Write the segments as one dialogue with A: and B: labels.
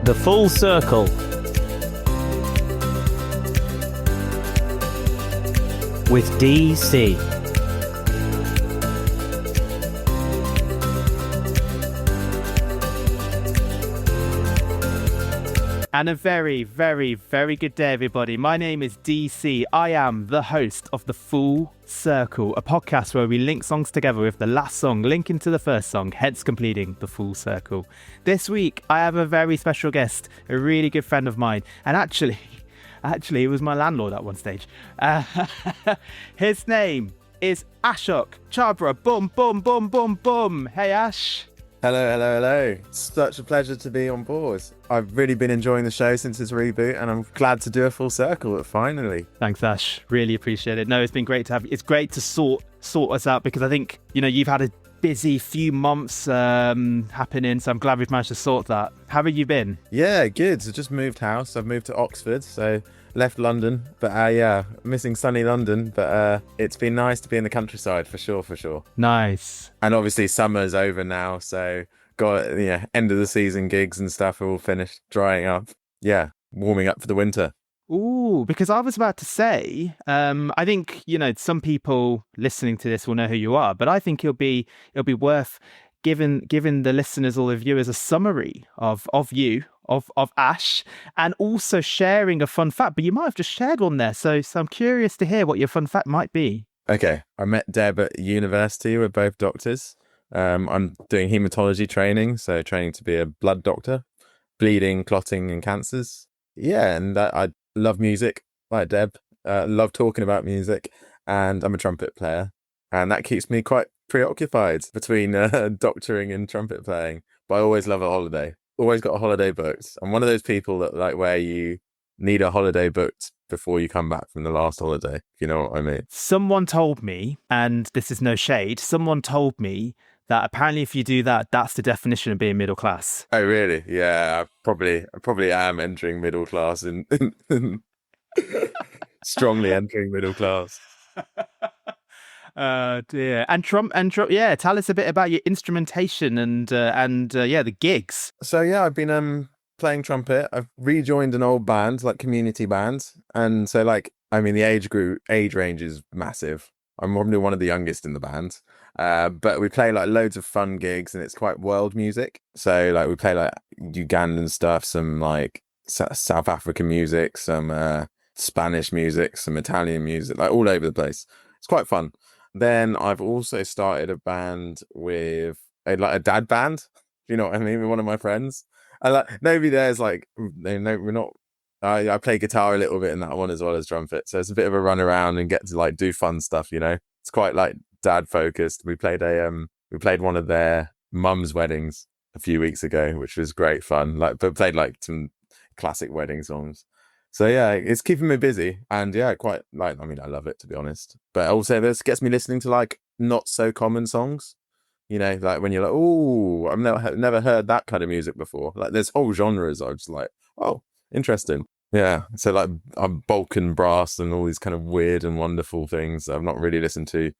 A: The Full Circle. With DC. And a very, very, very good day, everybody. My name is DC. I am the host of The Full Circle, a podcast where we link songs together with the last song linking to the first song, hence completing the full circle. This week, I have a very special guest, a really good friend of mine, and actually, he was my landlord at one stage. His name is Ashok Chabra. Boom, boom, boom, boom, boom. Hey, Ash.
B: Hello. Such a pleasure to be on board. I've really been enjoying the show since its reboot, and I'm glad to do a full circle finally.
A: Thanks, Ash. Really appreciate it. No, it's been great to have you. It's great to sort us out because I think, you've had a busy few months happening, so I'm glad we've managed to sort that. How have you been?
B: Yeah, good. I just moved house. I've moved to Oxford, so left London, but missing sunny London, but it's been nice to be in the countryside for sure.
A: Nice.
B: And obviously summer's over now, so got end of the season gigs and stuff are all finished, drying up. Yeah, warming up for the winter.
A: Ooh, because I was about to say, I think, some people listening to this will know who you are, but I think it'll be worth giving the listeners or the viewers a summary of you, of Ash, and also sharing a fun fact. But you might have just shared one there, so I'm curious to hear what your fun fact might be.
B: Okay, I met Deb at university. We're both doctors. I'm doing hematology training, so training to be a blood doctor, bleeding, clotting, and cancers. Yeah, and I love music, like Deb. Love talking about music, and I'm a trumpet player, and that keeps me quite preoccupied between doctoring and trumpet playing. But I always love a holiday. Always got a holiday booked. I'm one of those people that where you need a holiday booked before you come back from the last holiday, if you know what I mean.
A: Someone told me, and this is no shade, someone told me that apparently if you do that, that's the definition of being middle class.
B: Oh, really? Yeah, I probably am entering middle class and strongly entering middle class.
A: Dear. And Trump, yeah, tell us a bit about your instrumentation and the gigs.
B: So yeah, I've been playing trumpet. I've rejoined an old band, like community band, and so the age range is massive. I'm probably one of the youngest in the band, but we play loads of fun gigs, and it's quite world music. So we play Ugandan stuff, some South African music, some Spanish music, some Italian music, all over the place. It's quite fun. Then I've also started a band with a dad band. You know what I mean? With one of my friends. Nobody there's we're not. I play guitar a little bit in that one as well as trumpet, so it's a bit of a run around and get to do fun stuff. It's quite dad focused. We played one of their mum's weddings a few weeks ago, which was great fun. But played some classic wedding songs. So yeah, it's keeping me busy, and yeah, quite I love it, to be honest. But also this gets me listening to not so common songs. When you're oh, I've never heard that kind of music before. There's whole genres I'm just oh, interesting. Yeah, so I'm Balkan brass and all these kind of weird and wonderful things I've not really listened to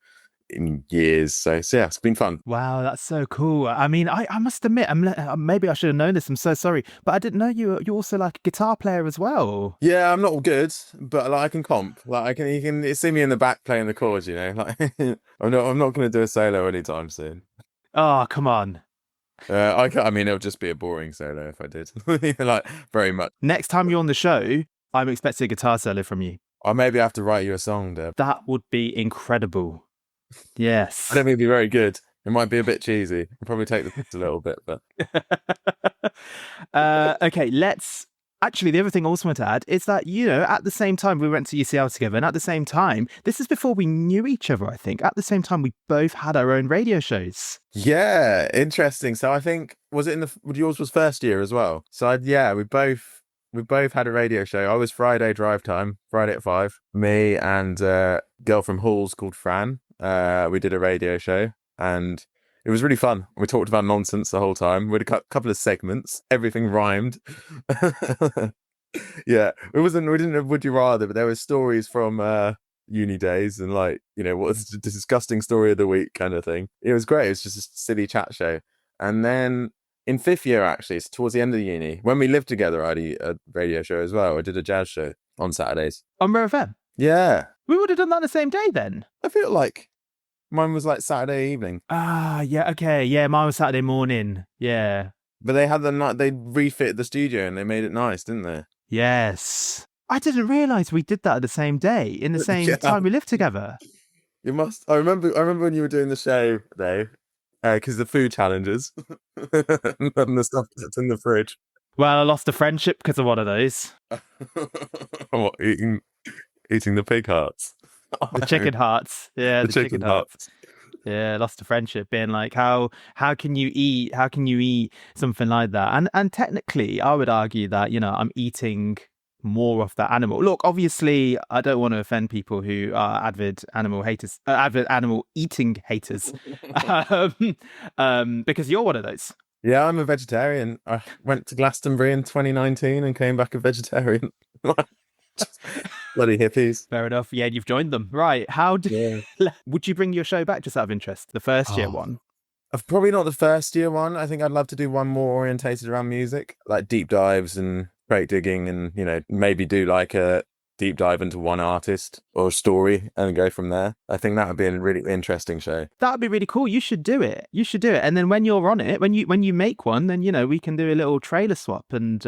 B: in years. So yeah, it's been fun.
A: Wow, that's so cool. I mean, I must admit, maybe I should have known this. I'm so sorry, but I didn't know you're also a guitar player as well.
B: Yeah, I'm not good, but I can comp. You can see me in the back playing the chords. I'm not going to do a solo anytime soon.
A: Oh, come on.
B: It'll just be a boring solo if I did. Very much.
A: Next time you're on the show, I'm expecting a guitar solo from you.
B: I maybe have to write you a song, Deb.
A: That would be incredible. Yes.
B: I don't think it'd be very good. It might be a bit cheesy. I'll probably take the piss a little bit, but.
A: Okay, let's. Actually, the other thing I also want to add is that, at the same time we went to UCL together, and at the same time, this is before we knew each other, I think. At the same time, we both had our own radio shows.
B: Yeah, interesting. So I think, was it yours was first year as well? So we both had a radio show. I was Friday drive time, Friday at 5. Me and a girl from Halls called Fran. We did a radio show, and it was really fun. We talked about nonsense the whole time. We had a couple of segments. Everything rhymed. Yeah, we didn't have Would You Rather, but there were stories from uni days and what's the disgusting story of the week kind of thing. It was great. It was just a silly chat show. And then in fifth year, actually, it's towards the end of the uni. When we lived together, I had a radio show as well. I did a jazz show on Saturdays.
A: On Mirror FM?
B: Yeah.
A: We would have done that the same day then.
B: I feel like mine was like Saturday evening.
A: Ah, yeah, okay. Yeah, mine was Saturday morning. Yeah.
B: But they had they refit the studio and they made it nice, didn't they?
A: Yes. I didn't realise we did that at the same day, in the same time we lived together.
B: You must. I remember when you were doing the show, though, because the food challenges and the stuff that's in the fridge.
A: Well, I lost a friendship because of one of those.
B: What, eating the pig hearts?
A: The chicken hearts. Yeah,
B: the chicken hearts.
A: Yeah, lost a friendship, being like, how can you eat something like that? And technically, I would argue that, I'm eating more of that animal. Look, obviously, I don't want to offend people who are avid animal eating haters, because you're one of those.
B: Yeah, I'm a vegetarian. I went to Glastonbury in 2019 and came back a vegetarian. Bloody hippies.
A: Fair enough. Yeah, you've joined them. Right. Would you bring your show back, just out of interest? The first year one?
B: Probably not the first year one. I think I'd love to do one more orientated around music, like deep dives and crate digging, and maybe do like a deep dive into one artist or a story and go from there. I think that would be a really interesting show.
A: That would be really cool. You should do it. And then when you're on it, when you make one, then we can do a little trailer swap and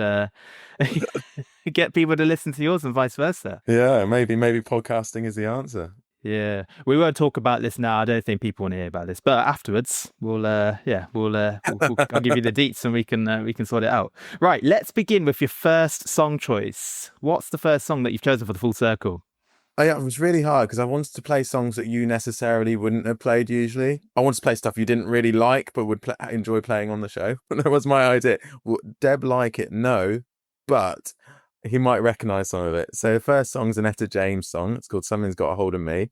A: get people to listen to yours and vice versa.
B: Yeah, maybe podcasting is the answer.
A: Yeah, we won't talk about this now. I don't think people want to hear about this, but afterwards I'll give you the deets and we can sort it out. Right, let's begin with your first song choice. What's the first song that you've chosen for the full circle?
B: Oh, yeah, it was really hard because I wanted to play songs that you necessarily wouldn't have played usually. I wanted to play stuff you didn't really like but would enjoy playing on the show. That was my idea. Would Deb like it? No, but he might recognise some of it. So the first song's an Etta James song. It's called Something's Got a Hold of Me.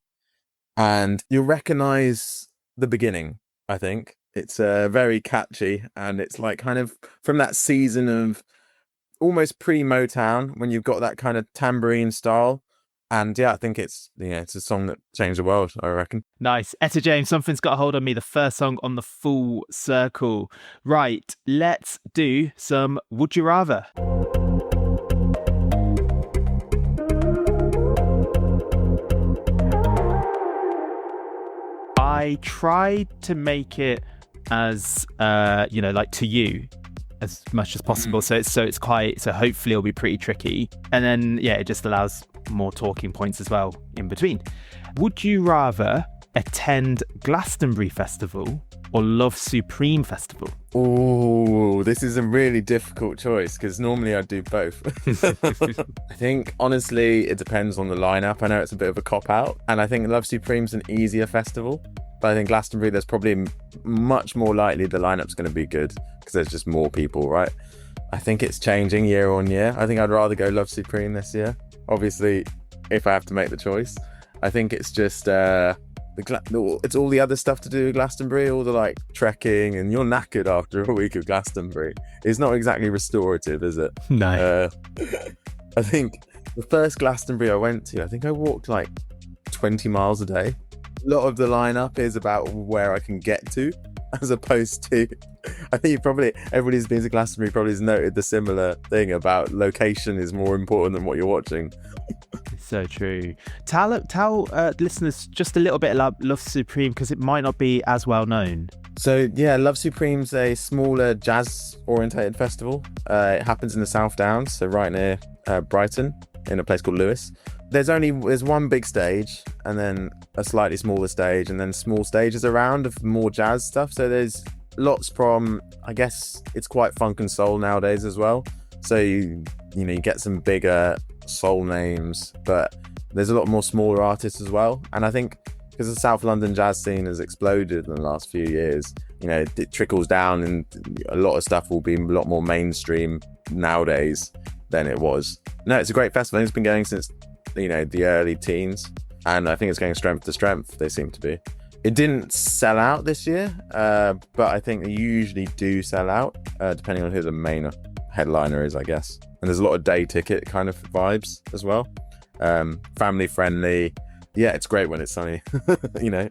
B: And you'll recognise the beginning, I think. It's very catchy, and it's like kind of from that season of almost pre-Motown when you've got that kind of tambourine style. And yeah, I think it's a song that changed the world, I reckon.
A: Nice. Etta James, Something's Got a Hold on Me, the first song on the full circle. Right, let's do some Would You Rather. I tried to make it as like to you as much as possible, so hopefully it'll be pretty tricky, and then it just allows more talking points as well in between. Would you rather attend Glastonbury Festival or Love Supreme Festival?
B: Oh, this is a really difficult choice because normally I'd do both. I think honestly it depends on the lineup. I know it's a bit of a cop out, and I think Love Supreme's an easier festival, but I think Glastonbury, there's probably much more likely the lineup's going to be good because there's just more people, right? I think it's changing year on year. I think I'd rather go Love Supreme this year, obviously, if I have to make the choice. I think it's just it's all the other stuff to do with Glastonbury, all the like trekking, and you're knackered after a week of Glastonbury. It's not exactly restorative, is it?
A: No.
B: I think the first Glastonbury I went to, I think I walked like 20 miles a day. A lot of the lineup is about where I can get to, as opposed to, I think everybody who's been to Glastonbury probably has noted the similar thing about location is more important than what you're watching.
A: So true. Tell listeners just a little bit about Love Supreme, because it might not be as well known.
B: So yeah, Love Supreme's a smaller jazz orientated festival. It happens in the South Downs, so right near Brighton, in a place called Lewes. There's one big stage and then a slightly smaller stage and then small stages around of more jazz stuff. So there's lots from, I guess it's quite funk and soul nowadays as well. So you get some bigger soul names, but there's a lot more smaller artists as well. And I think because the South London jazz scene has exploded in the last few years, it trickles down, and a lot of stuff will be a lot more mainstream nowadays than it was. No, it's a great festival. It's been going since the early teens, and I think it's going strength to strength. They seem to be. It didn't sell out this year, but I think they usually do sell out depending on who the main headliner is, I guess. And there's a lot of day ticket kind of vibes as well. Family friendly, Yeah, it's great when it's sunny, you know.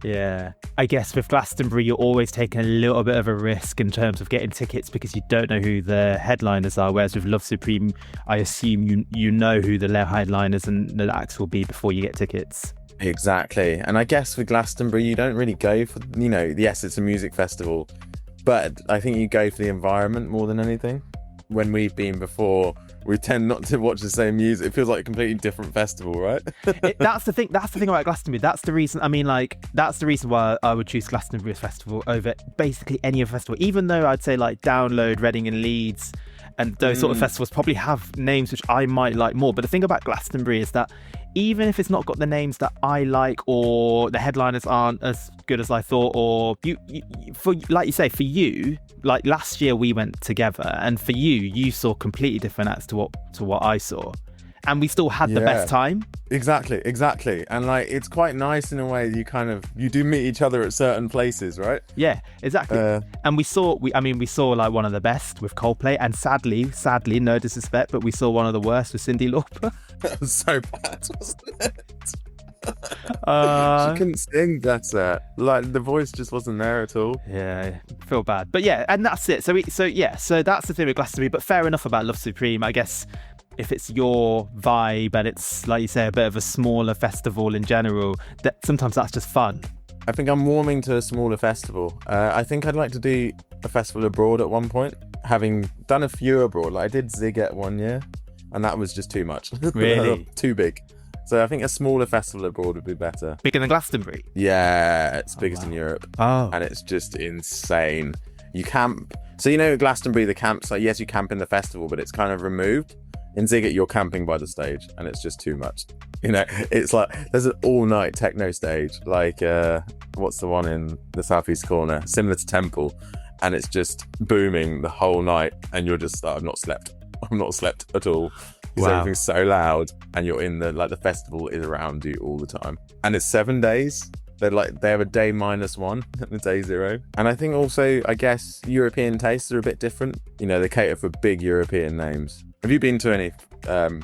A: Yeah. I guess with Glastonbury, you're always taking a little bit of a risk in terms of getting tickets because you don't know who the headliners are. Whereas with Love Supreme, I assume you know who the headliners and the acts will be before you get tickets.
B: Exactly. And I guess with Glastonbury, you don't really go for, you know, yes, it's a music festival, but I think you go for the environment more than anything. When we've been before, we tend not to watch the same music. It feels like a completely different festival, right?
A: That's the thing about Glastonbury. That's the reason. I mean, like, that's the reason why I would choose Glastonbury Festival over basically any other festival. Even though I'd say like Download, Reading and Leeds, and those sort of festivals probably have names which I might like more. But the thing about Glastonbury is that even if it's not got the names that I like, or the headliners aren't as good as I thought, or for like you say, for you, like last year we went together, and for you saw completely different acts to what I saw, and we still had the best time. Exactly.
B: And like, it's quite nice in a way. You do meet each other at certain places, right?
A: Yeah, exactly. And we saw like one of the best with Coldplay, and sadly, no disrespect, but we saw one of the worst with Cyndi Lauper.
B: That was so bad, wasn't it? She couldn't sing better. Like, the voice just wasn't there at all.
A: Yeah, I feel bad. But yeah, and that's it. So that's the thing with Glastonbury. But fair enough about Love Supreme, I guess. If it's your vibe and it's, like you say, a bit of a smaller festival in general, that sometimes that's just fun.
B: I think I'm warming to a smaller festival. I think I'd like to do a festival abroad at one point. Having done a few abroad, like I did Ziget one year, and that was just too much.
A: Really?
B: Too big. So I think a smaller festival abroad would be better.
A: Bigger than Glastonbury?
B: Yeah, it's biggest in Europe.
A: Oh.
B: And it's just insane. You camp. So, you know, Glastonbury, the campsite, yes, you camp in the festival, but it's kind of removed. In Ziget, you're camping by the stage, and it's just too much. You know, it's like there's an all-night techno stage, like what's the one in the southeast corner, similar to Temple, and it's just booming the whole night, and you're just I've not slept at all because everything's so loud, and you're in the festival is around you all the time, and it's 7 days. They have a day -1 and a day 0. And I think also, I guess, European tastes are a bit different. You know, they cater for big European names. Have you been to any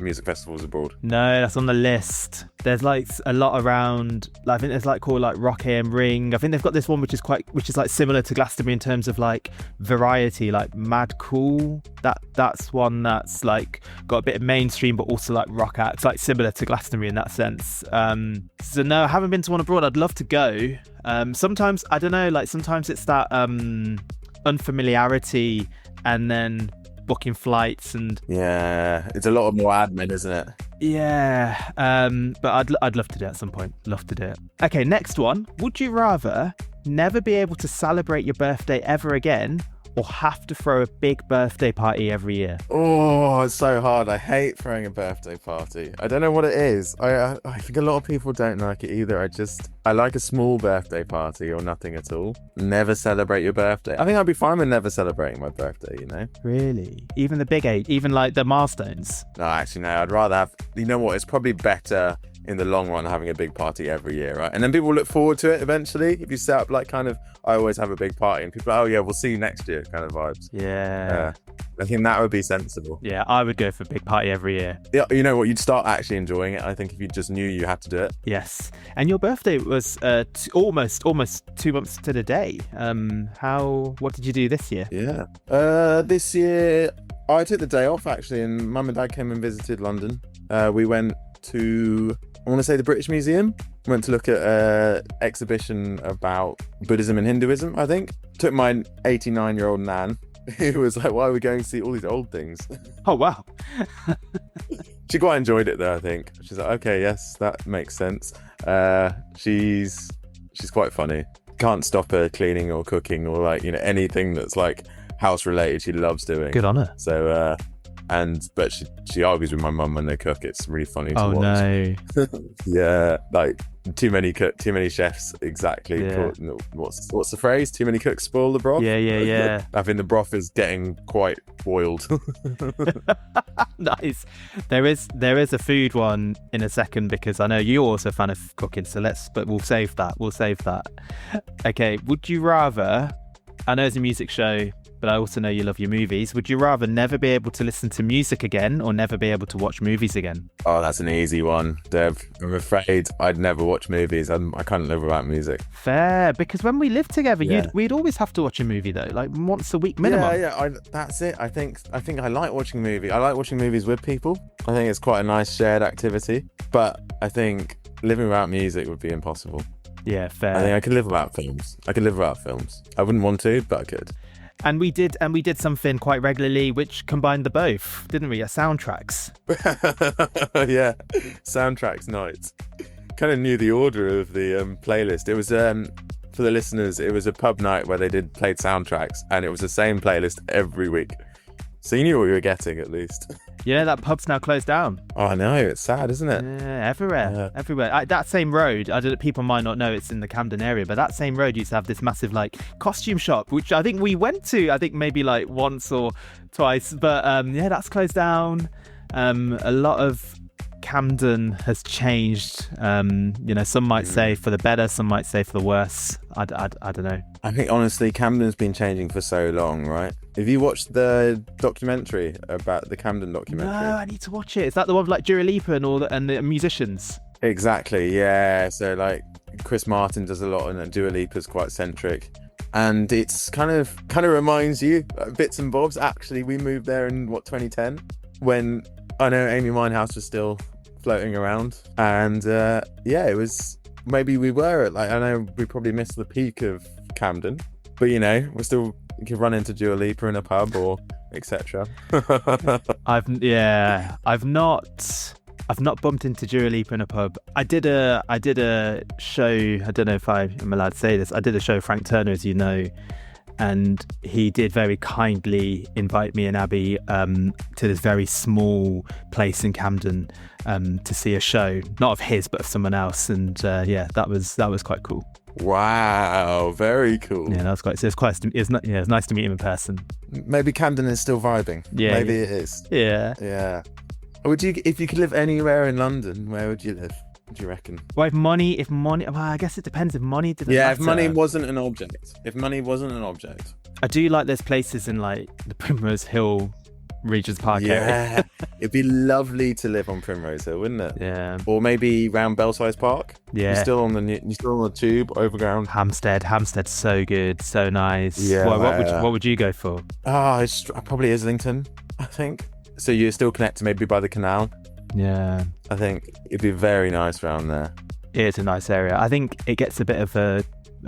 B: music festivals abroad?
A: No, that's on the list. There's like a lot around. Like, I think there's like called like Rock AM Ring. I think they've got this one which is like similar to Glastonbury in terms of like variety, like Mad Cool. That's one that's like got a bit of mainstream but also like rock acts, like similar to Glastonbury in that sense. So no, I haven't been to one abroad. I'd love to go. Sometimes I don't know, like sometimes it's that unfamiliarity and then booking flights and
B: it's a lot more admin, isn't it?
A: But I'd love to do it at some point. Love to do it. Okay, next one. Would you rather never be able to celebrate your birthday ever again, or have to throw a big birthday party every year?
B: Oh, it's so hard. I hate throwing a birthday party. I don't know what it is. I think a lot of people don't like it either. I like a small birthday party or nothing at all. Never celebrate your birthday. I think I'd be fine with never celebrating my birthday, you know?
A: Really? Even the big age? Even like the milestones?
B: No, actually, no. I'd rather have... You know what? It's probably better in the long run having a big party every year, right? And then people look forward to it eventually. If you set up like kind of, I always have a big party and people are, oh yeah, we'll see you next year kind of vibes.
A: Yeah.
B: I think that would be sensible.
A: Yeah, I would go for a big party every year.
B: Yeah, you know what? You'd start actually enjoying it, I think, if you just knew you had to do it.
A: Yes. And your birthday was almost 2 months to the day. What did you do this year?
B: Yeah. This year, I took the day off actually, and Mum and Dad came and visited London. We went to, I want to say, the British Museum. Went to look at an exhibition about Buddhism and Hinduism, I think. Took my 89-year-old nan, who was like, why are we going to see all these old things?
A: Oh, wow.
B: She quite enjoyed it though, I think. She's like, okay, yes, that makes sense. She's quite funny. Can't stop her cleaning or cooking or like, you know, anything that's like house related, she loves doing.
A: Good on her.
B: So, but she argues with my mum when they cook. It's really funny to watch.
A: Oh no.
B: Yeah, like too many chefs. Exactly.
A: Yeah.
B: What's the phrase? Too many cooks spoil the broth.
A: Yeah.
B: I think the broth is getting quite boiled.
A: Nice. There is a food one in a second because I know you're also a fan of cooking. But we'll save that. Okay. Would you rather? I know it's a music show. but I also know you love your movies. Would you rather never be able to listen to music again or never be able to watch movies again?
B: Oh, that's an easy one, Dev. I'm afraid I'd never watch movies. I can't live without music.
A: Fair, because when we lived together,
B: Yeah.
A: we'd always have to watch a movie though, like once a week minimum.
B: That's it. I think I like watching movies. I like watching movies with people. I think it's quite a nice shared activity. But I think living without music would be impossible.
A: Yeah, fair.
B: I think I could live without films. I wouldn't want to, but I could.
A: And we did something quite regularly which combined the both, didn't we? Soundtracks.
B: Yeah, soundtracks nights. Kind of knew the order of the playlist. It was for the listeners, it was a pub night where they played soundtracks, and it was the same playlist every week. So you knew what you were getting at least.
A: You know that pub's now closed down.
B: Oh, I know, it's sad, isn't it?
A: Yeah, everywhere. That same road, I don't know, people might not know it's in the Camden area, but that same road used to have this massive like costume shop, which I think we went to, maybe like once or twice, but that's closed down. A lot of Camden has changed. Some might say for the better, some might say for the worse. I don't know.
B: I think honestly, Camden's been changing for so long, right? Have you watched the documentary about the Camden documentary?
A: No, I need to watch it. Is that the one with like Dua Lipa and the musicians?
B: Exactly, yeah. So like Chris Martin does a lot, and Dua Lipa's quite centric. And it's kind of reminds you bits and bobs. Actually, we moved there in 2010, when I know Amy Winehouse was still floating around, and it was, maybe we were at, like, I know we probably missed the peak of Camden, but we're still, you could run into Dua Lipa in a pub or etc.
A: I've not bumped into Dua Lipa in a pub. I did a show. I don't know if I'm allowed to say this. I did a show with Frank Turner, as you know, and he did very kindly invite me and Abby to this very small place in Camden to see a show, not of his but of someone else, and that was quite cool.
B: Wow, very cool.
A: Yeah, that was quite. It's nice to meet him in person.
B: Maybe Camden is still vibing.
A: Yeah,
B: maybe it is.
A: Yeah.
B: Would you, if you could live anywhere in London, where would you live? What do you reckon?
A: Well, if money, well, I guess it depends. If money didn't matter.
B: If money wasn't an object.
A: I do like those places in like the Primrose Hill, Regent's Park area.
B: Yeah, it'd be lovely to live on Primrose Hill, wouldn't it?
A: Yeah.
B: Or maybe round Belsize Park.
A: Yeah.
B: You're still on the tube overground.
A: Hampstead's so good, so nice.
B: Yeah.
A: What would you go for?
B: It's probably Islington, I think. So you're still connected maybe by the canal.
A: Yeah.
B: I think it'd be very nice around there.
A: It's a nice area. I think it gets a bit of an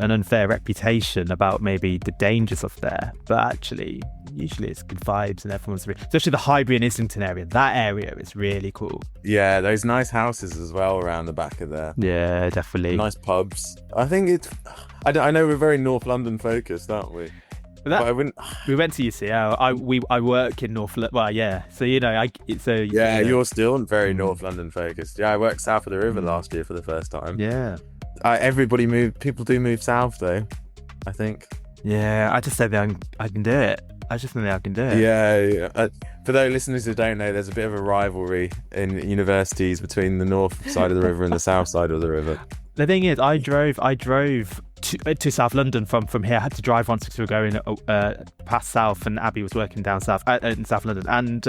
A: unfair reputation about maybe the dangers of there, but actually usually it's good vibes and everyone's especially the Highbury and Islington area. That area is really cool.
B: Yeah, those nice houses as well around the back of there.
A: Yeah, definitely.
B: Nice pubs. I think I know we're very North London focused, aren't we? But I wouldn't.
A: We went to UCL. I work in North London. Well, yeah. So
B: you're still very North London focused. Yeah, I worked south of the river last year for the first time.
A: Yeah.
B: Everybody moved. People do move south though, I think.
A: Yeah, I just said that I can do it. I just think I can do it.
B: Yeah. For those listeners who don't know, there's a bit of a rivalry in universities between the north side of the river and the south side of the river.
A: The thing is, I drove to South London from here. I had to drive once because we were going past South, and Abby was working down South in South London, and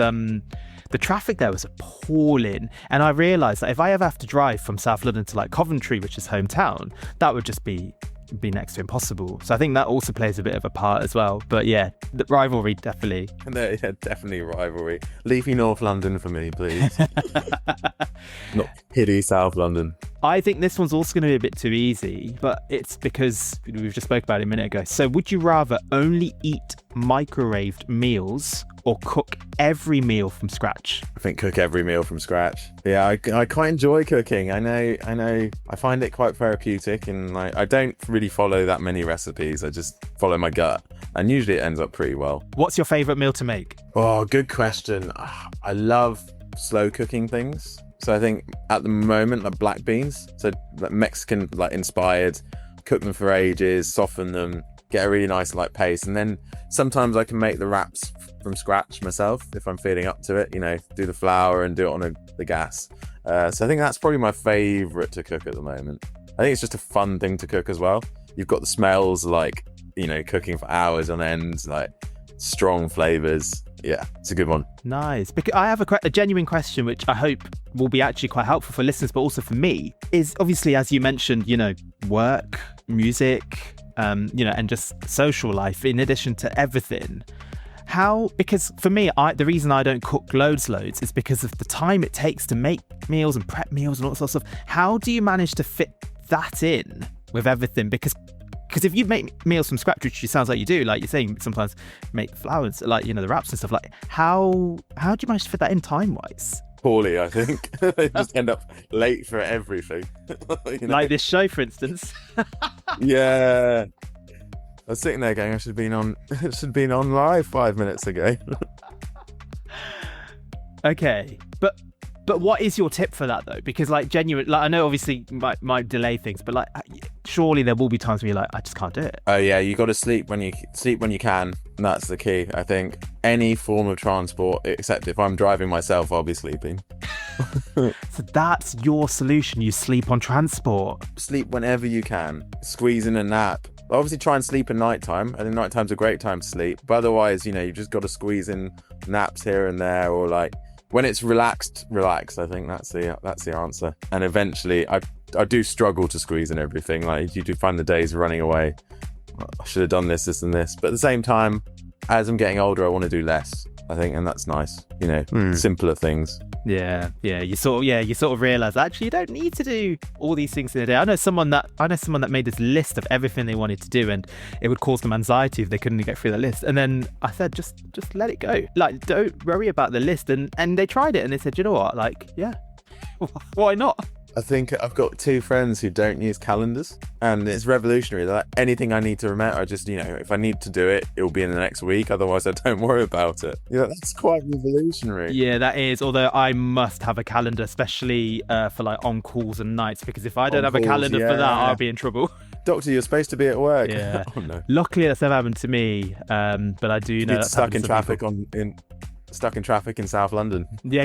A: the traffic there was appalling. And I realised that if I ever have to drive from South London to like Coventry, which is hometown, that would just be next to impossible. So I think that also plays a bit of a part as well. But yeah, the rivalry definitely.
B: Yeah, definitely rivalry. Leafy North London for me, please. Not pity South London.
A: I think this one's also going to be a bit too easy, but it's because we've just spoke about it a minute ago. So would you rather only eat microwaved meals or cook every meal from scratch?
B: I think cook every meal from scratch. Yeah, I quite enjoy cooking. I know. I find it quite therapeutic, and like I don't really follow that many recipes. I just follow my gut, and usually it ends up pretty well.
A: What's your favourite meal to make?
B: Oh, good question. I love slow cooking things. So I think at the moment, like black beans, so like Mexican like inspired, cook them for ages, soften them, get a really nice like paste, and then sometimes I can make the wraps from scratch myself if I'm feeling up to it. Do the flour and do it on the gas. So I think that's probably my favourite to cook at the moment. I think it's just a fun thing to cook as well. You've got the smells like cooking for hours on end, like strong flavors. Yeah, it's a good one.
A: Nice. Because I have a genuine question, which I hope will be actually quite helpful for listeners, but also for me, is obviously, as you mentioned, work, music, and just social life in addition to everything. Because for me, the reason I don't cook loads is because of the time it takes to make meals and prep meals and all sorts of stuff. How do you manage to fit that in with everything? Because if you make meals from scratch, which sounds like you do, like you're saying, sometimes make flowers, like, the wraps and stuff, like how do you manage to fit that in time-wise?
B: Poorly, I think. They just end up late for everything.
A: Like this show, for instance.
B: Yeah. I was sitting there going, I should have been on live 5 minutes ago.
A: Okay, but what is your tip for that though? Because I know obviously might delay things, but surely there will be times where you're like, I just can't do it.
B: Oh yeah, you got to sleep when you can. And that's the key. I think any form of transport, except if I'm driving myself, I'll be sleeping.
A: So that's your solution. You sleep on transport.
B: Sleep whenever you can. Squeeze in a nap. Obviously try and sleep at nighttime. I think nighttime's a great time to sleep. But otherwise, you've just got to squeeze in naps here and there, or when it's relaxed. I think that's the answer. And eventually, I do struggle to squeeze in everything. You do find the days running away. I should have done this, and this. But at the same time, as I'm getting older, I want to do less, I think, and that's nice. Simpler things.
A: Yeah. You sort of realize actually you don't need to do all these things in a day. I know someone that made this list of everything they wanted to do, and it would cause them anxiety if they couldn't get through the list. And then I said, just let it go. Don't worry about the list. And they tried it, and they said, you know what? Yeah, why not?
B: I think I've got 2 friends who don't use calendars, and it's revolutionary. They're like, anything I need to remember, I just, if I need to do it, it'll be in the next week. Otherwise, I don't worry about it. That's quite revolutionary.
A: Yeah, that is. Although I must have a calendar, especially for on calls and nights, because if I don't have a calendar for that, I'll be in trouble.
B: Doctor, you're supposed to be at work.
A: Yeah.
B: Oh no.
A: Luckily, that's never happened to me. But I do know that's
B: stuck in traffic stuck in traffic in South London.
A: Yeah,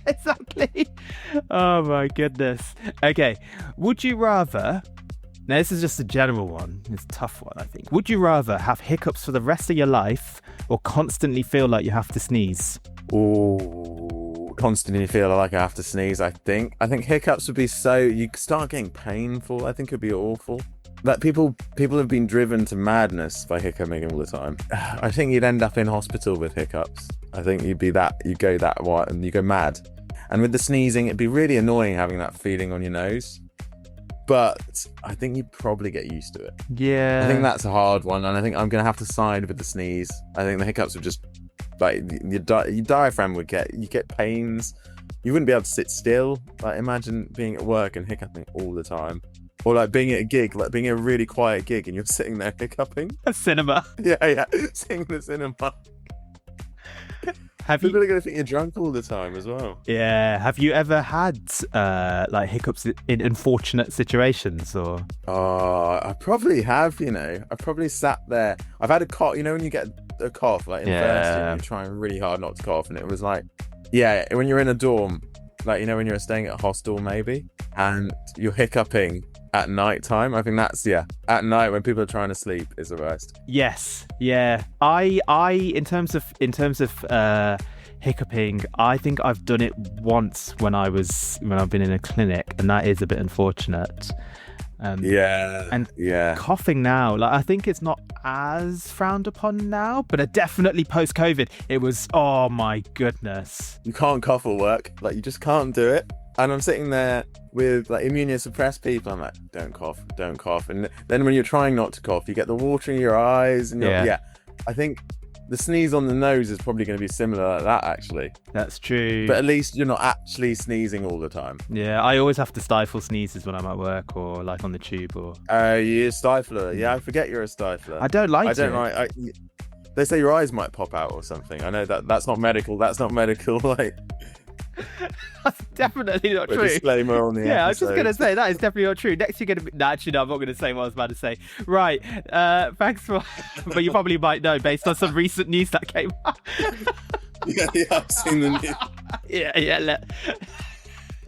A: exactly. Oh my goodness. Okay, would you rather, now this is just a general one, it's a tough one I think, would you rather have hiccups for the rest of your life or constantly feel like you have to sneeze?
B: Oh, constantly feel like I have to sneeze. I think hiccups would be you start getting painful. I think it'd be awful. That people have been driven to madness by hiccuping all the time. I think you'd end up in hospital with hiccups. I think you go that what, and you go mad. And with the sneezing, it'd be really annoying having that feeling on your nose. But I think you'd probably get used to it.
A: Yeah.
B: I think that's a hard one, and I think I'm going to have to side with the sneeze. I think the hiccups would just, your diaphragm would you get pains. You wouldn't be able to sit still. Imagine being at work and hiccuping all the time. Or being at a gig, being at a really quiet gig and you're sitting there hiccuping.
A: A cinema.
B: Yeah, sitting in the cinema. People are going to think you're drunk all the time as well.
A: Yeah. Have you ever had hiccups in unfortunate situations or?
B: Oh, I probably have, I probably sat there. I've had a cough, when you get a cough, in first year, you're trying really hard not to cough. And it was when you're in a dorm, when you're staying at a hostel maybe, and you're hiccuping at night time. I think that's at night when people are trying to sleep is the worst.
A: Yes, yeah. I in terms of hiccuping, I think I've done it once when I've been in a clinic, and that is a bit unfortunate. Coughing now, I think it's not as frowned upon now, but definitely post COVID, it was, oh my goodness.
B: You can't cough at work, you just can't do it. And I'm sitting there with immunosuppressed people. I'm like, don't cough. And then when you're trying not to cough, you get the water in your eyes. And I think the sneeze on the nose is probably going to be similar like that, actually.
A: That's true.
B: But at least you're not actually sneezing all the time.
A: Yeah, I always have to stifle sneezes when I'm at work or on the tube or.
B: You're a stifler. Yeah, I forget you're a stifler.
A: I don't like it.
B: They say your eyes might pop out or something. I know that's not medical. That's
A: definitely not true.
B: Disclaimer on the episode.
A: I was just going to say that is definitely not true. Next you're going to be... No, actually, no, I'm not going to say what I was about to say. Right. Thanks for... But you probably might know based on some recent news that came up.
B: yeah, I've seen the news.
A: Yeah.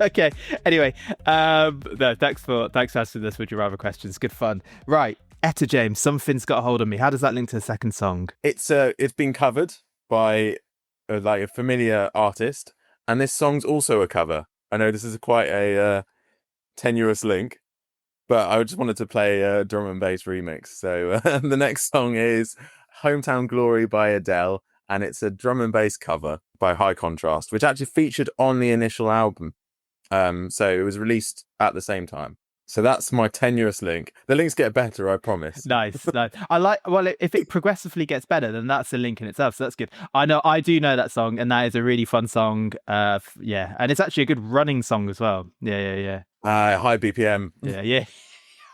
A: Okay. Anyway, no, thanks for answering this. Would you rather questions? Good fun. Right, Etta James, Something's Got a Hold on Me. How does that link to the second song?
B: It's been covered by like a familiar artist, and this song's also a cover. I know this is quite a tenuous link, but I just wanted to play a drum and bass remix. So the next song is Hometown Glory by Adele, and it's a drum and bass cover by High Contrast, which actually featured on the initial album. So it was released at the same time. So that's my tenuous link. The links get better, I promise.
A: Nice. I like. Well, if it progressively gets better, then that's a link in itself. So that's good. I do know that song, and that is a really fun song. Yeah, and it's actually a good running song as well. Yeah.
B: High BPM.
A: Yeah.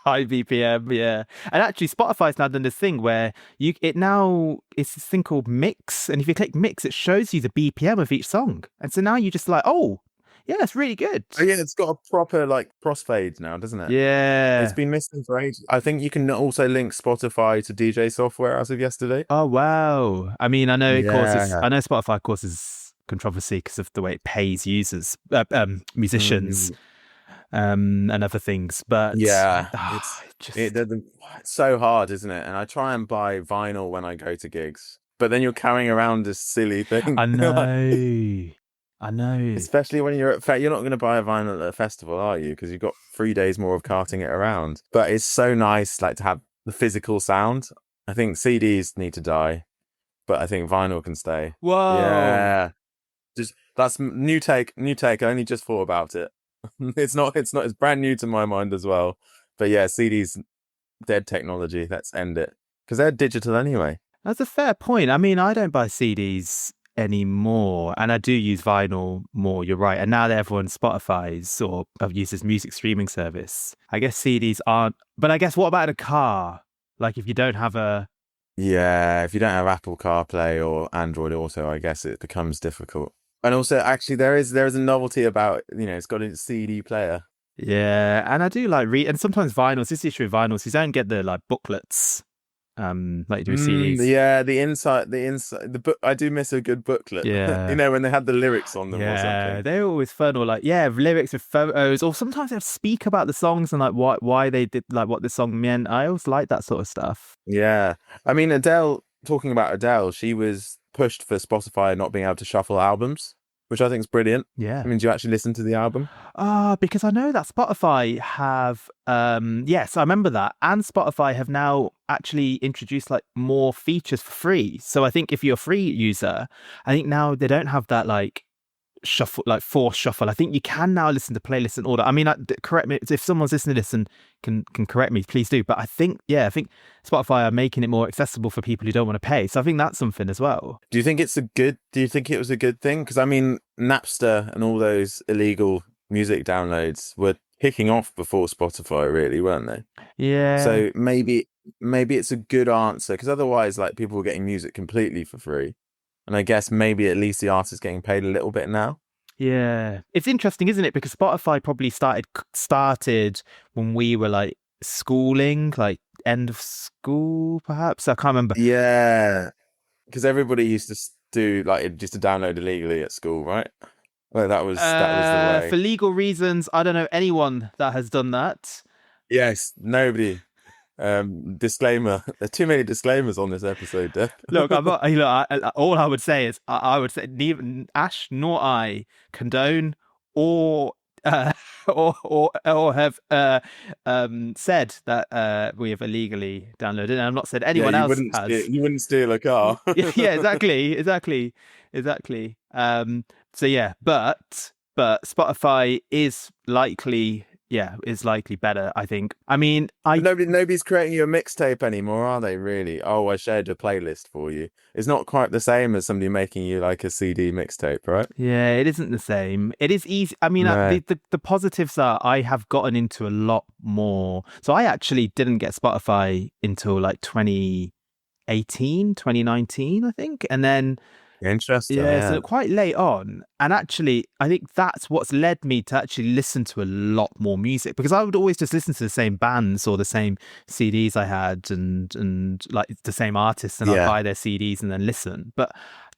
A: High BPM, yeah. And actually, Spotify's now done this thing where it's this thing called Mix, and if you click Mix, it shows you the BPM of each song, and so now you just like, oh. Yeah, it's really good.
B: Oh, yeah, it's got a proper like crossfade now, doesn't it?
A: Yeah.
B: It's been missing for ages. I think you can also link Spotify to DJ software as of yesterday.
A: Oh, wow. I mean, I know Spotify causes controversy because of the way it pays users, musicians, and other things. But
B: yeah, it's so hard, isn't it? And I try and buy vinyl when I go to gigs, but then you're carrying around this silly thing.
A: I know. I know.
B: Especially when you're you're not going to buy a vinyl at a festival, are you? Because you've got 3 days more of carting it around. But it's so nice, like, to have the physical sound. I think CDs need to die, but I think vinyl can stay.
A: Whoa!
B: Yeah, that's new take. I only just thought about it. It's brand new to my mind as well. But yeah, CDs, dead technology. Let's end it because they're digital anyway.
A: That's a fair point. I mean, I don't buy CDs anymore, and I do use vinyl more. You're right. And now that everyone's Spotify's or uses music streaming service, I guess CDs aren't. But I guess what about a car? Like if you don't have
B: if you don't have Apple CarPlay or Android Auto, I guess it becomes difficult. And also, actually, there is a novelty about it's got a CD player.
A: Yeah, and I do like and sometimes vinyls. This issue of vinyls, you don't get the like booklets. Like you do with CDs.
B: Yeah, the inside, the book. I do miss a good booklet.
A: Yeah,
B: when they had the lyrics on them.
A: Yeah,
B: or something.
A: They're always fun. Or like, lyrics with photos, or sometimes they speak about the songs and like why they did, like what the song meant. I always like that sort of stuff.
B: Yeah, I mean talking about Adele, she was pushed for Spotify not being able to shuffle albums, which I think is brilliant.
A: Yeah.
B: I mean, do you actually listen to the album?
A: Because I know that Spotify have, yes, I remember that. And Spotify have now actually introduced like more features for free. So I think if you're a free user, I think now they don't have that like shuffle, like forced shuffle. I think you can now listen to playlists in order. I mean, correct me if someone's listening to this and can correct me, please do. But I think Spotify are making it more accessible for people who don't want to pay. So I think that's something as well.
B: Do you think it was a good thing? Because I mean, Napster and all those illegal music downloads were kicking off before Spotify, really, weren't they?
A: Yeah.
B: So maybe it's a good answer, because otherwise, like, people were getting music completely for free. And I guess maybe at least the artist is getting paid a little bit now.
A: Yeah. It's interesting, isn't it? Because Spotify probably started when we were like schooling, like end of school, perhaps. I can't remember.
B: Yeah. Because everybody used to do like just to download illegally at school, right? Well, that was the way.
A: For legal reasons, I don't know anyone that has done that.
B: Yes, nobody. Disclaimer. There's too many disclaimers on this episode, Deb.
A: Look, I'm not. All I would say is, I would say neither Ash nor I condone or have said that we have illegally downloaded, and I've not said anyone else has.
B: You wouldn't steal a car.
A: Yeah, exactly. So yeah, but Spotify is likely better, I think. I mean,
B: nobody's creating you a mixtape anymore, are they? Really? Oh, I shared a playlist for you. It's not quite the same as somebody making you like a CD mixtape, right?
A: Yeah, it isn't the same. It is easy. I mean, no. The positives are I have gotten into a lot more. So I actually didn't get Spotify until like 2019, I think, and then.
B: Interesting.
A: Yeah, so quite late on. And actually, I think that's what's led me to actually listen to a lot more music, because I would always just listen to the same bands or the same CDs I had and like the same artists, and I'd buy their CDs and then listen. But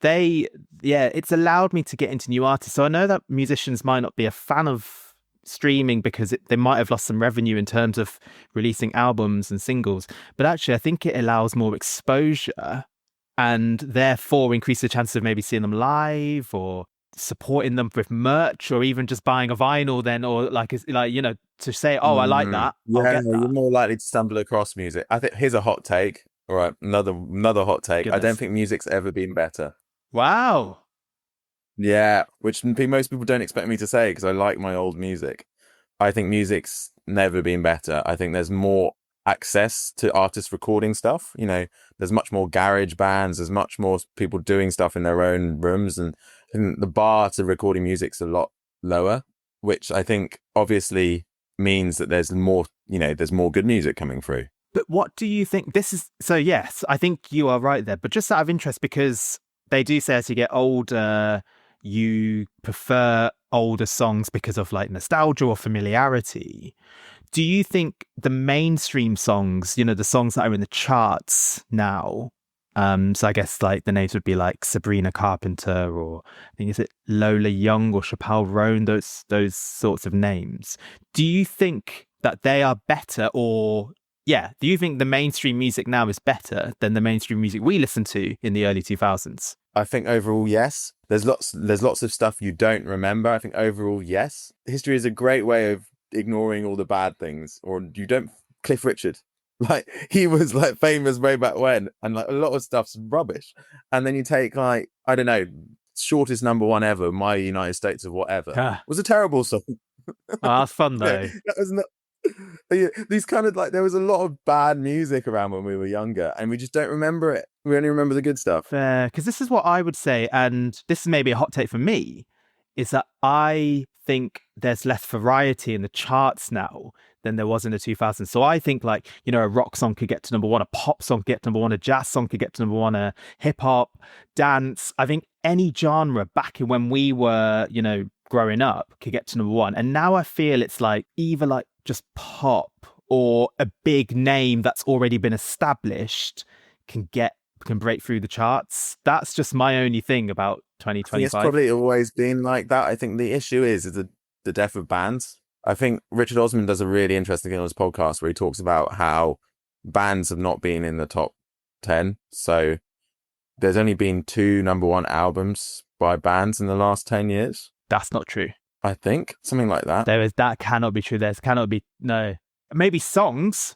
A: it's allowed me to get into new artists. So I know that musicians might not be a fan of streaming because they might have lost some revenue in terms of releasing albums and singles. But actually, I think it allows more exposure and therefore increase the chances of maybe seeing them live or supporting them with merch or even just buying a vinyl then, or to say, oh, I like that. I'll
B: Yeah,
A: get that.
B: you're more likely to stumble across music. I think here's a hot take. All right, another hot take. I don't think music's ever been better.
A: Wow.
B: Yeah, which most people don't expect me to say because I like my old music. I think music's never been better. I think there's more access to artists recording stuff. There's much more garage bands. There's much more people doing stuff in their own rooms, and the bar to recording music's a lot lower, which I think obviously means that there's more good music coming through.
A: But what do you think? So yes, I think you are right there. But just out of interest, because they do say as you get older, you prefer older songs because of like nostalgia or familiarity. Do you think the mainstream songs, the songs that are in the charts now, so I guess like the names would be like Sabrina Carpenter, or I think is it Lola Young or Chappelle Roan, those sorts of names. Do you think that they are better, or do you think the mainstream music now is better than the mainstream music we listened to in the early 2000s?
B: I think overall, yes. There's lots of stuff you don't remember. I think overall, yes. History is a great way of ignoring all the bad things, or you don't. Cliff Richard, like he was like famous way back when, and like a lot of stuff's rubbish. And then you take like, I don't know, shortest number one ever, My United States of Whatever, was a terrible song.
A: Oh, that's fun though.
B: That was not. These kind of like, there was a lot of bad music around when we were younger, and we just don't remember it. We only remember the good stuff.
A: Fair, because this is what I would say, and this is maybe a hot take for me, is that I think there's less variety in the charts now than there was in the 2000s. So I think like, a rock song could get to number one, a pop song could get to number one, a jazz song could get to number one, a hip hop, dance. I think any genre back in when we were, growing up could get to number one. And now I feel it's like either like just pop or a big name that's already been established can break through the charts. That's just my only thing about 2025.
B: It's probably always been like that. I think the issue is the death of bands. I think Richard Osman does a really interesting thing on his podcast where he talks about how bands have not been in the top 10. So there's only been 2 number one albums by bands in the last 10 years.
A: That's not true.
B: I think something like that.
A: That cannot be true. No. Maybe songs,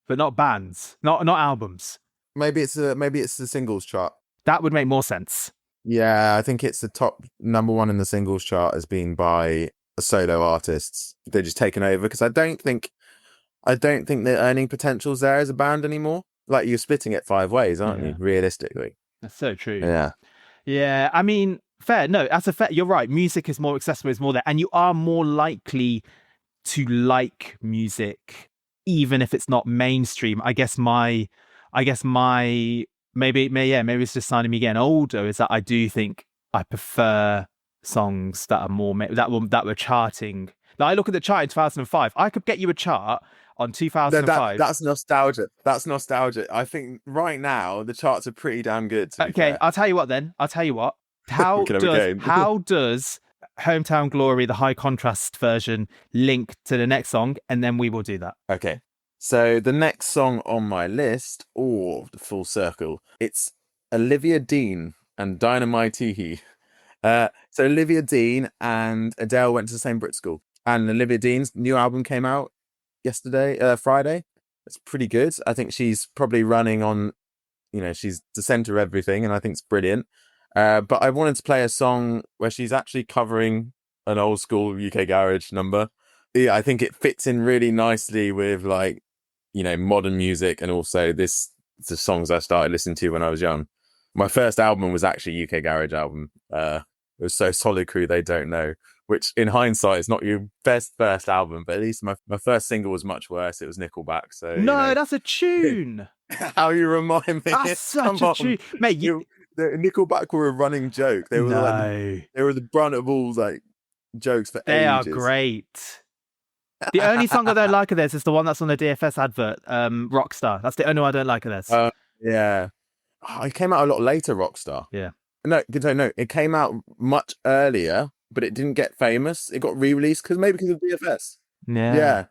A: but not bands, not albums.
B: Maybe it's the singles chart.
A: That would make more sense.
B: Yeah, I think it's the top number one in the singles chart has been by solo artists. They're just taken over because I don't think the earning potential's there as a band anymore. Like, you're splitting it 5 ways, aren't you? Realistically.
A: That's so true.
B: Yeah.
A: Yeah. I mean, fair. No, that's a fair. You're right. Music is more accessible. It's more there, and you are more likely to like music, even if it's not mainstream. I guess my maybe it's just signing me getting older, is that I do think I prefer songs that are more that were charting. Like, I look at the chart in 2005. I could get you a chart on 2005.
B: That's nostalgia. I think right now the charts are pretty damn good.
A: Okay, I'll tell you what then. How does Hometown Glory, the high contrast version, link to the next song? And then we will do that.
B: Okay. So the next song on my list, the full circle, it's Olivia Dean and Dynamite. So Olivia Dean and Adele went to the same Brit school, and Olivia Dean's new album came out Friday. It's pretty good. I think she's probably running on, she's the center of everything, and I think it's brilliant. But I wanted to play a song where she's actually covering an old school UK garage number. Yeah, I think it fits in really nicely with like, modern music, and also the songs I started listening to when I was young. My first album was actually a UK garage album. It was So Solid Crew, They Don't Know, which in hindsight is not your best first album, but at least my first single was much worse. It was Nickelback. So
A: that's a tune.
B: How you remind me?
A: That's such a tune, mate.
B: The Nickelback were a running joke. They were they were the brunt of all like jokes for ages.
A: They are great. The only song I don't like of theirs is the one that's on the DFS advert, Rockstar. That's the only one I don't like of theirs.
B: Yeah. It came out a lot later, Rockstar.
A: Yeah.
B: no, it came out much earlier, but it didn't get famous. It got re-released because of DFS.
A: Yeah.
B: Yeah.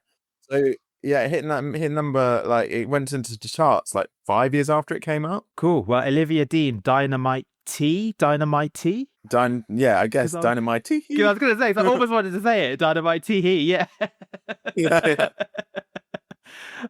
B: So yeah, it hit number, like it went into the charts like 5 years after it came out.
A: Cool. Well, Olivia Dean, Dynamite T.
B: Yeah, I guess Dynamite.
A: I was going to say, so I almost wanted to say it. Dynamite T. Yeah.
B: Yeah.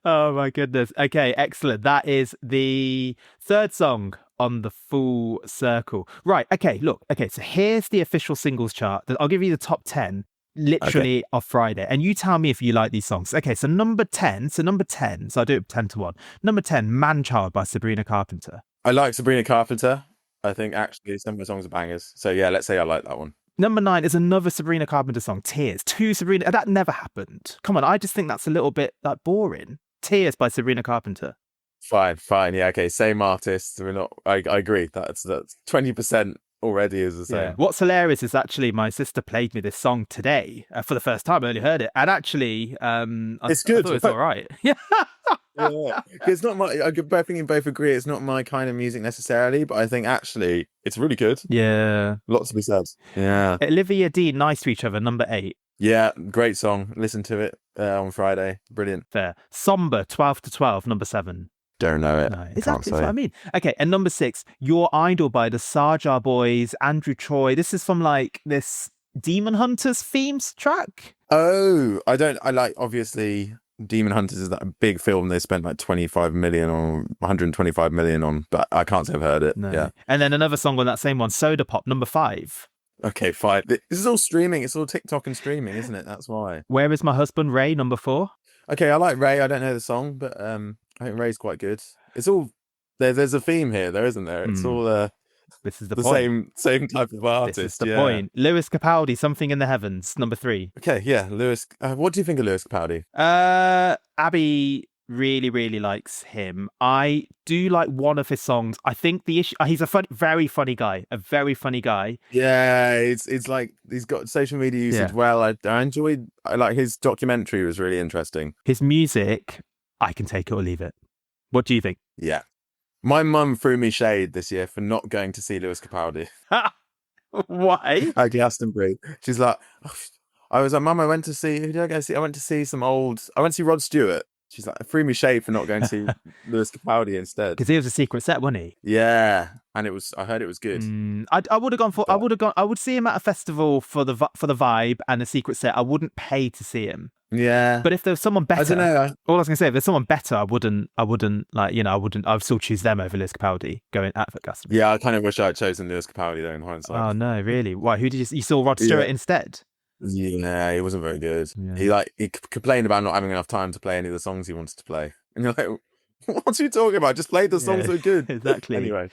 A: Oh my goodness. Okay, excellent. That is the third song on the Full Circle. Right. Okay, look. Okay, so here's the official singles chart. I'll give you the top 10 literally of Friday. And you tell me if you like these songs. Okay, so number 10. So I do it 10 to 1. Number 10, Man Child by Sabrina Carpenter.
B: I like Sabrina Carpenter. I think actually some of the songs are bangers. So yeah, let's say I like that one.
A: Number 9 is another Sabrina Carpenter song, Tears. Two Sabrina. That never happened. Come on, I just think that's a little bit like boring. Tears by Sabrina Carpenter.
B: Fine. Yeah, okay. Same artist. We're not. I agree. That's 20% already is the same.
A: Yeah. What's hilarious is actually my sister played me this song today for the first time. I only heard it, and actually,
B: it's good.
A: I thought it's all right. Yeah.
B: Yeah. It's not my. I think you both agree it's not my kind of music necessarily, but I think actually it's really good.
A: Yeah.
B: Lots to be said. Yeah.
A: Olivia Dean, Nice to Each Other, number 8.
B: Yeah, great song. Listen to it on Friday. Brilliant.
A: Fair. Somber, 12 to 12, number 7.
B: Don't know it.
A: No, exactly, that's what I mean. Okay, and number 6, Your Idol by the Sarjar Boys, Andrew Troy. This is from like this Demon Hunters themes track.
B: Oh, I like, obviously, Demon Hunters is that big film they spent like 25 million or 125 million on, but I can't say I've heard it. No. Yeah.
A: And then another song on that same one, Soda Pop, number 5.
B: Okay, 5. This is all streaming. It's all TikTok and streaming, isn't it? That's why.
A: Where Is My Husband, Ray, number 4.
B: Okay, I like Ray. I don't know the song, but I think Ray's quite good. It's all there's a theme here, though, isn't there? It's all
A: this is the point.
B: same type of artist.
A: This is the point. Lewis Capaldi, Something in the Heavens, number 3.
B: Okay, yeah, Lewis. What do you think of Lewis Capaldi?
A: Abby really, really likes him. I do like one of his songs. I think the issue, he's a very funny guy, a very funny guy.
B: Yeah, it's like he's got social media usage well. I like his documentary was really interesting.
A: His music, I can take it or leave it. What do you think?
B: Yeah. My mum threw me shade this year for not going to see Lewis Capaldi.
A: Why?
B: At Glastonbury. She's like, I was like, Mum, who did I go see? I went to see Rod Stewart. She's like, threw me shade for not going to see Lewis Capaldi instead.
A: Because he was a secret set, wasn't he?
B: Yeah. And I heard it was good.
A: I would have gone I would see him at a festival for the vibe and a secret set. I wouldn't pay to see him.
B: Yeah.
A: But if there was someone better,
B: I don't know.
A: All I was going to say, if there's someone better, I wouldn't I'd still choose them over Lewis Capaldi going at Glastonbury.
B: Yeah, I kind of wish I'd chosen Lewis Capaldi though in hindsight.
A: Oh no, really? Why? Who did you saw Rod Stewart instead?
B: Yeah, he wasn't very good. Yeah. He complained about not having enough time to play any of the songs he wanted to play. And you're like, what's he talking about? Just play the songs that are good.
A: Exactly.
B: Anyway.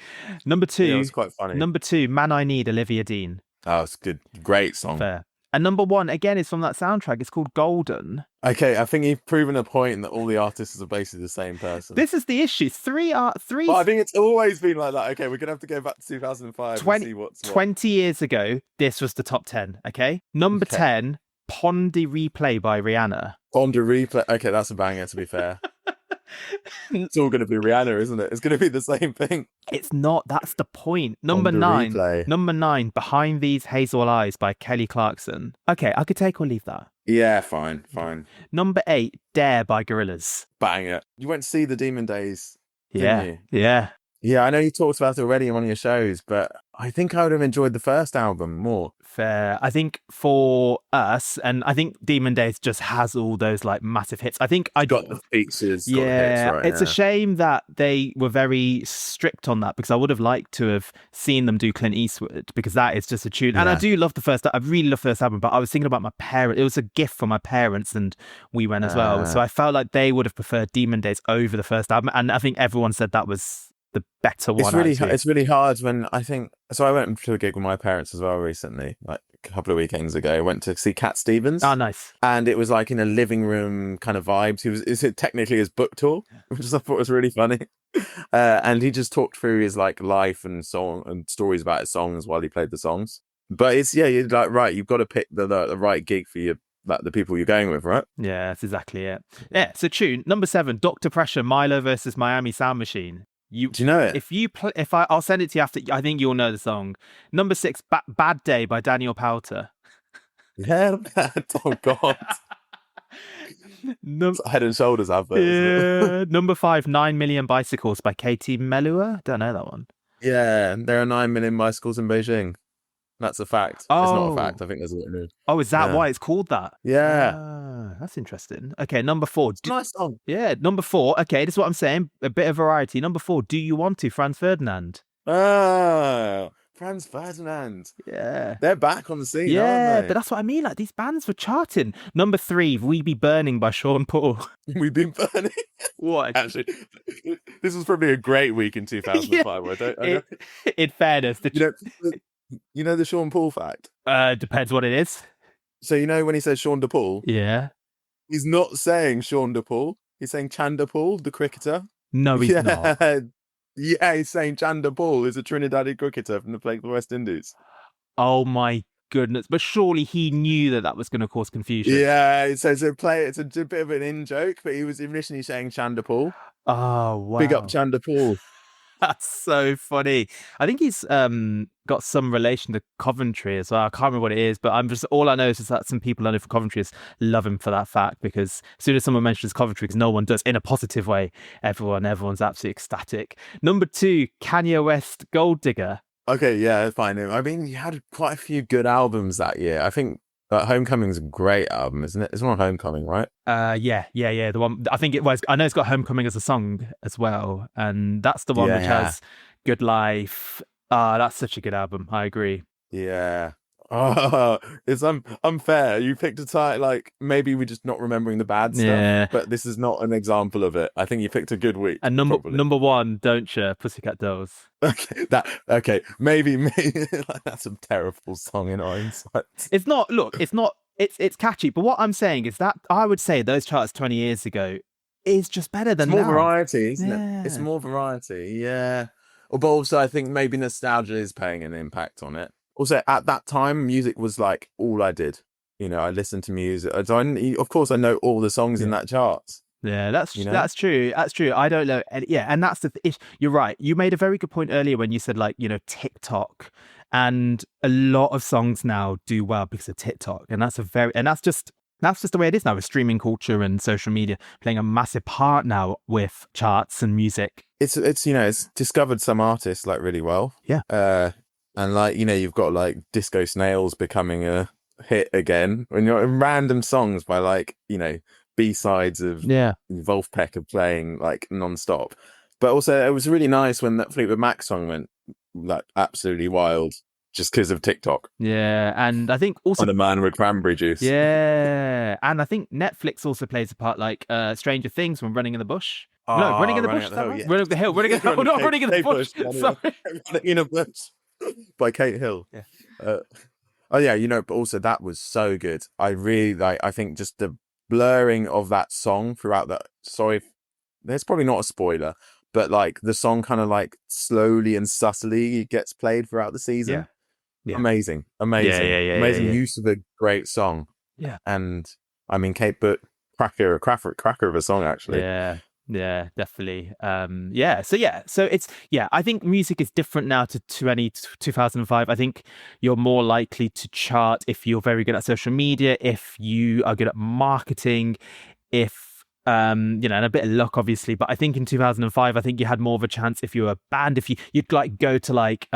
A: Number 2.
B: Yeah, it was quite funny.
A: Number 2, Man I Need, Olivia Dean.
B: Oh, it's good. Great song.
A: Fair. And number 1, again, is from that soundtrack. It's called Golden.
B: Okay, I think you've proven a point that all the artists are basically the same person.
A: This is the issue. Three.
B: But I think it's always been like that. Okay, we're going to have to go back to 2005 and see what's what.
A: 20 years ago, this was the top 10, okay? Number 10, Pondy Replay by Rihanna.
B: Pondy Replay. Okay, that's a banger, to be fair. It's all going to be Rihanna, isn't it? It's going to be the same thing.
A: It's not. That's the point. Number 9, Behind These Hazel Eyes by Kelly Clarkson. Okay, I could take or leave that.
B: Yeah, fine.
A: Number 8, Dare by Gorillaz.
B: Banger. You went to see the Demon Days,
A: didn't you? Yeah.
B: Yeah, I know you talked about it already in one of your shows, but I think I would have enjoyed the first album more.
A: Fair. I think for us, and I think Demon Days just has all those like massive hits. I think I
B: got the features.
A: Yeah,
B: got the hits, right,
A: it's a shame that they were very strict on that because I would have liked to have seen them do Clint Eastwood because that is just a tune. And I do love the first. I really love the first album, but I was thinking about my parents. It was a gift for my parents, and we went as well. So I felt like they would have preferred Demon Days over the first album, and I think everyone said that was the better one.
B: It's really hard when I think. So I went to a gig with my parents as well recently, like a couple of weekends ago. I went to see Cat Stevens.
A: Oh, nice! And
B: it was like in a living room kind of vibes. Is it technically his book tour, which I thought was really funny. And he just talked through his like life and song and stories about his songs while he played the songs. But it's you're like right. You've got to pick the right gig for your. Like the people you're going with, right?
A: Yeah, that's exactly it. Yeah, so tune number 7, Dr. Pressure, Milo versus Miami Sound Machine.
B: Do you know it?
A: I'll send it to you after. I think you'll know the song. Number 6, Bad Day by Daniel Powter.
B: Yeah. Oh God.
A: Num-
B: It's a Head and Shoulders advert, isn't it?
A: yeah. Number 5, 9 Million Bicycles by Katie Melua. Don't know that one.
B: Yeah, there are 9 million bicycles in Beijing. That's a fact. It's not a
A: Oh,
B: fact. I think there's a little new.
A: oh, is that
B: Yeah.
A: why it's called that?
B: Yeah.
A: Ah, that's interesting. Okay, number 4.
B: It's a nice song.
A: Yeah, number 4. Okay, this is what I'm saying. A bit of variety. Number 4, Do You Want To? Franz Ferdinand.
B: Oh, Franz Ferdinand.
A: Yeah.
B: They're back on the scene,
A: Yeah,
B: aren't
A: but that's what I mean. Like, these bands were charting. Number 3, We Be Burning by Sean Paul.
B: they? We've been burning.
A: What?
B: Actually, this was probably a great week in 2005.
A: In fairness,
B: You know the Sean Paul fact?
A: depends what it is.
B: So you know when he says Sean DePaul,
A: Yeah.
B: he's not saying Sean DePaul. He's saying Chanda Paul, the cricketer.
A: No, he's not.
B: Yeah, he's saying Chanda Paul is a Trinidadian cricketer from the West Indies.
A: Oh my goodness! But surely he knew that was going to cause confusion.
B: Yeah, so it's a bit of an in joke, but he was initially saying Chanda Paul.
A: Oh wow!
B: Big up Chanda Paul.
A: That's so funny. I think he's got some relation to Coventry as well. I can't remember what it is, but all I know is that some people I know from Coventry love him for that fact, because as soon as someone mentions Coventry, because no one does in a positive way, everyone's absolutely ecstatic. Number 2, Kanye West, Gold Digger.
B: Okay, yeah, fine. I mean, you had quite a few good albums that year. I think Homecoming's a great album, isn't it? It's not Homecoming, right?
A: Yeah. The one, I think it was. I know it's got Homecoming as a song as well, and that's the one which has Good Life. That's such a good album. I agree.
B: Yeah. Oh, it's unfair. You picked a title, like maybe we're just not remembering the bad stuff.
A: Yeah.
B: But this is not an example of it. I think you picked a good week.
A: And number 1, Don't You, Pussycat Dolls.
B: Okay. Maybe that's a terrible song in hindsight.
A: It's not. Look, it's not. It's catchy. But what I'm saying is that I would say those charts 20 years ago is just better than
B: it's more
A: now.
B: variety, isn't it? It's more variety. Yeah. But also, I think maybe nostalgia is playing an impact on it. Also, at that time, music was like all I did. You know, I listened to music. So of course, I know all the songs in that charts.
A: Yeah, that's true. That's true. I don't know. And that's the issue. You're right. You made a very good point earlier when you said, like, you know, TikTok, and a lot of songs now do well because of TikTok, and that's just the way it is now with streaming culture and social media playing a massive part now with charts and music.
B: It's discovered some artists like really well.
A: Yeah.
B: And like, you know, you've got like Disco Snails becoming a hit again when you're in random songs by like, you know, B-sides of Wolfpack playing like non-stop. But also it was really nice when that Fleetwood Mac song went like absolutely wild just because of TikTok.
A: Yeah, and I think also...
B: And a man with cranberry juice.
A: Yeah, and I think Netflix also plays a part, like Stranger Things when Running in the Bush. No, Running in the Bush, is that right? Yeah. Running up the Hill, Running in the Hill, not Running in the Bush. Sorry.
B: Running in a Bush by Kate Hill.
A: Yeah.
B: Oh yeah, you know, but also that was so good. I really like, I think just the blurring of that song throughout that, sorry, there's probably not a spoiler, but like the song kind of like slowly and subtly gets played throughout the season. Yeah. Amazing. Amazing use of a great song.
A: Yeah.
B: And I mean, Kate, but cracker of a song, actually.
A: Yeah, definitely. So it's, I think music is different now to 2005. I think you're more likely to chart if you're very good at social media, if you are good at marketing, if and a bit of luck, obviously. But I think in 2005, I think you had more of a chance if you were a band, if you'd like go to like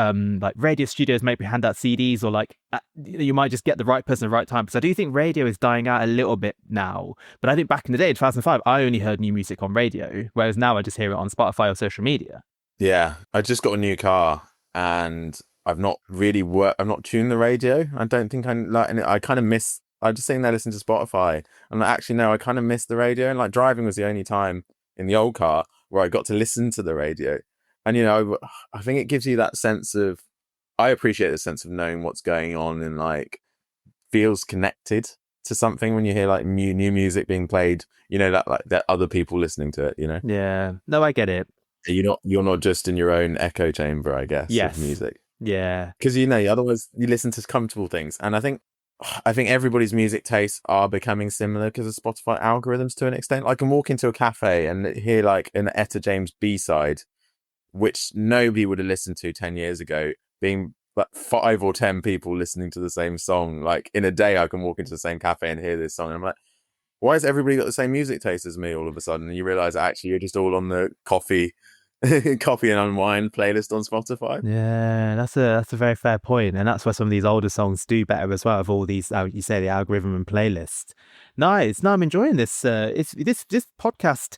A: radio studios, maybe hand out CDs, or like you might just get the right person at the right time. Because I do think radio is dying out a little bit now. But I think back in the day, in 2005, I only heard new music on radio, whereas now I just hear it on Spotify or social media. Yeah,
B: I just got a new car and I've not really I've not tuned the radio. I don't think I kind of miss. I just sitting there listening to Spotify, and actually no, I kind of missed the radio. And like driving was the only time in the old car where I got to listen to the radio. And I think it gives you that sense of, I appreciate the sense of knowing what's going on and like feels connected to something when you hear like new music being played. That other people listening to it.
A: Yeah, no, I get it.
B: You're not just in your own echo chamber, I guess.
A: Yes.
B: Of music.
A: Yeah,
B: because otherwise you listen to comfortable things, and I think everybody's music tastes are becoming similar because of Spotify algorithms to an extent. I can walk into a cafe and hear like an Etta James B-side which nobody would have listened to 10 years ago, being like 5 or 10 people listening to the same song. Like in a day, I can walk into the same cafe and hear this song. And I'm like, why has everybody got the same music taste as me all of a sudden? And you realize actually you're just all on the coffee and unwind playlist on Spotify.
A: Yeah, that's a very fair point, and that's why some of these older songs do better as well. Of all these, you say the algorithm and playlist. Nice. No, I'm enjoying this. It's this podcast.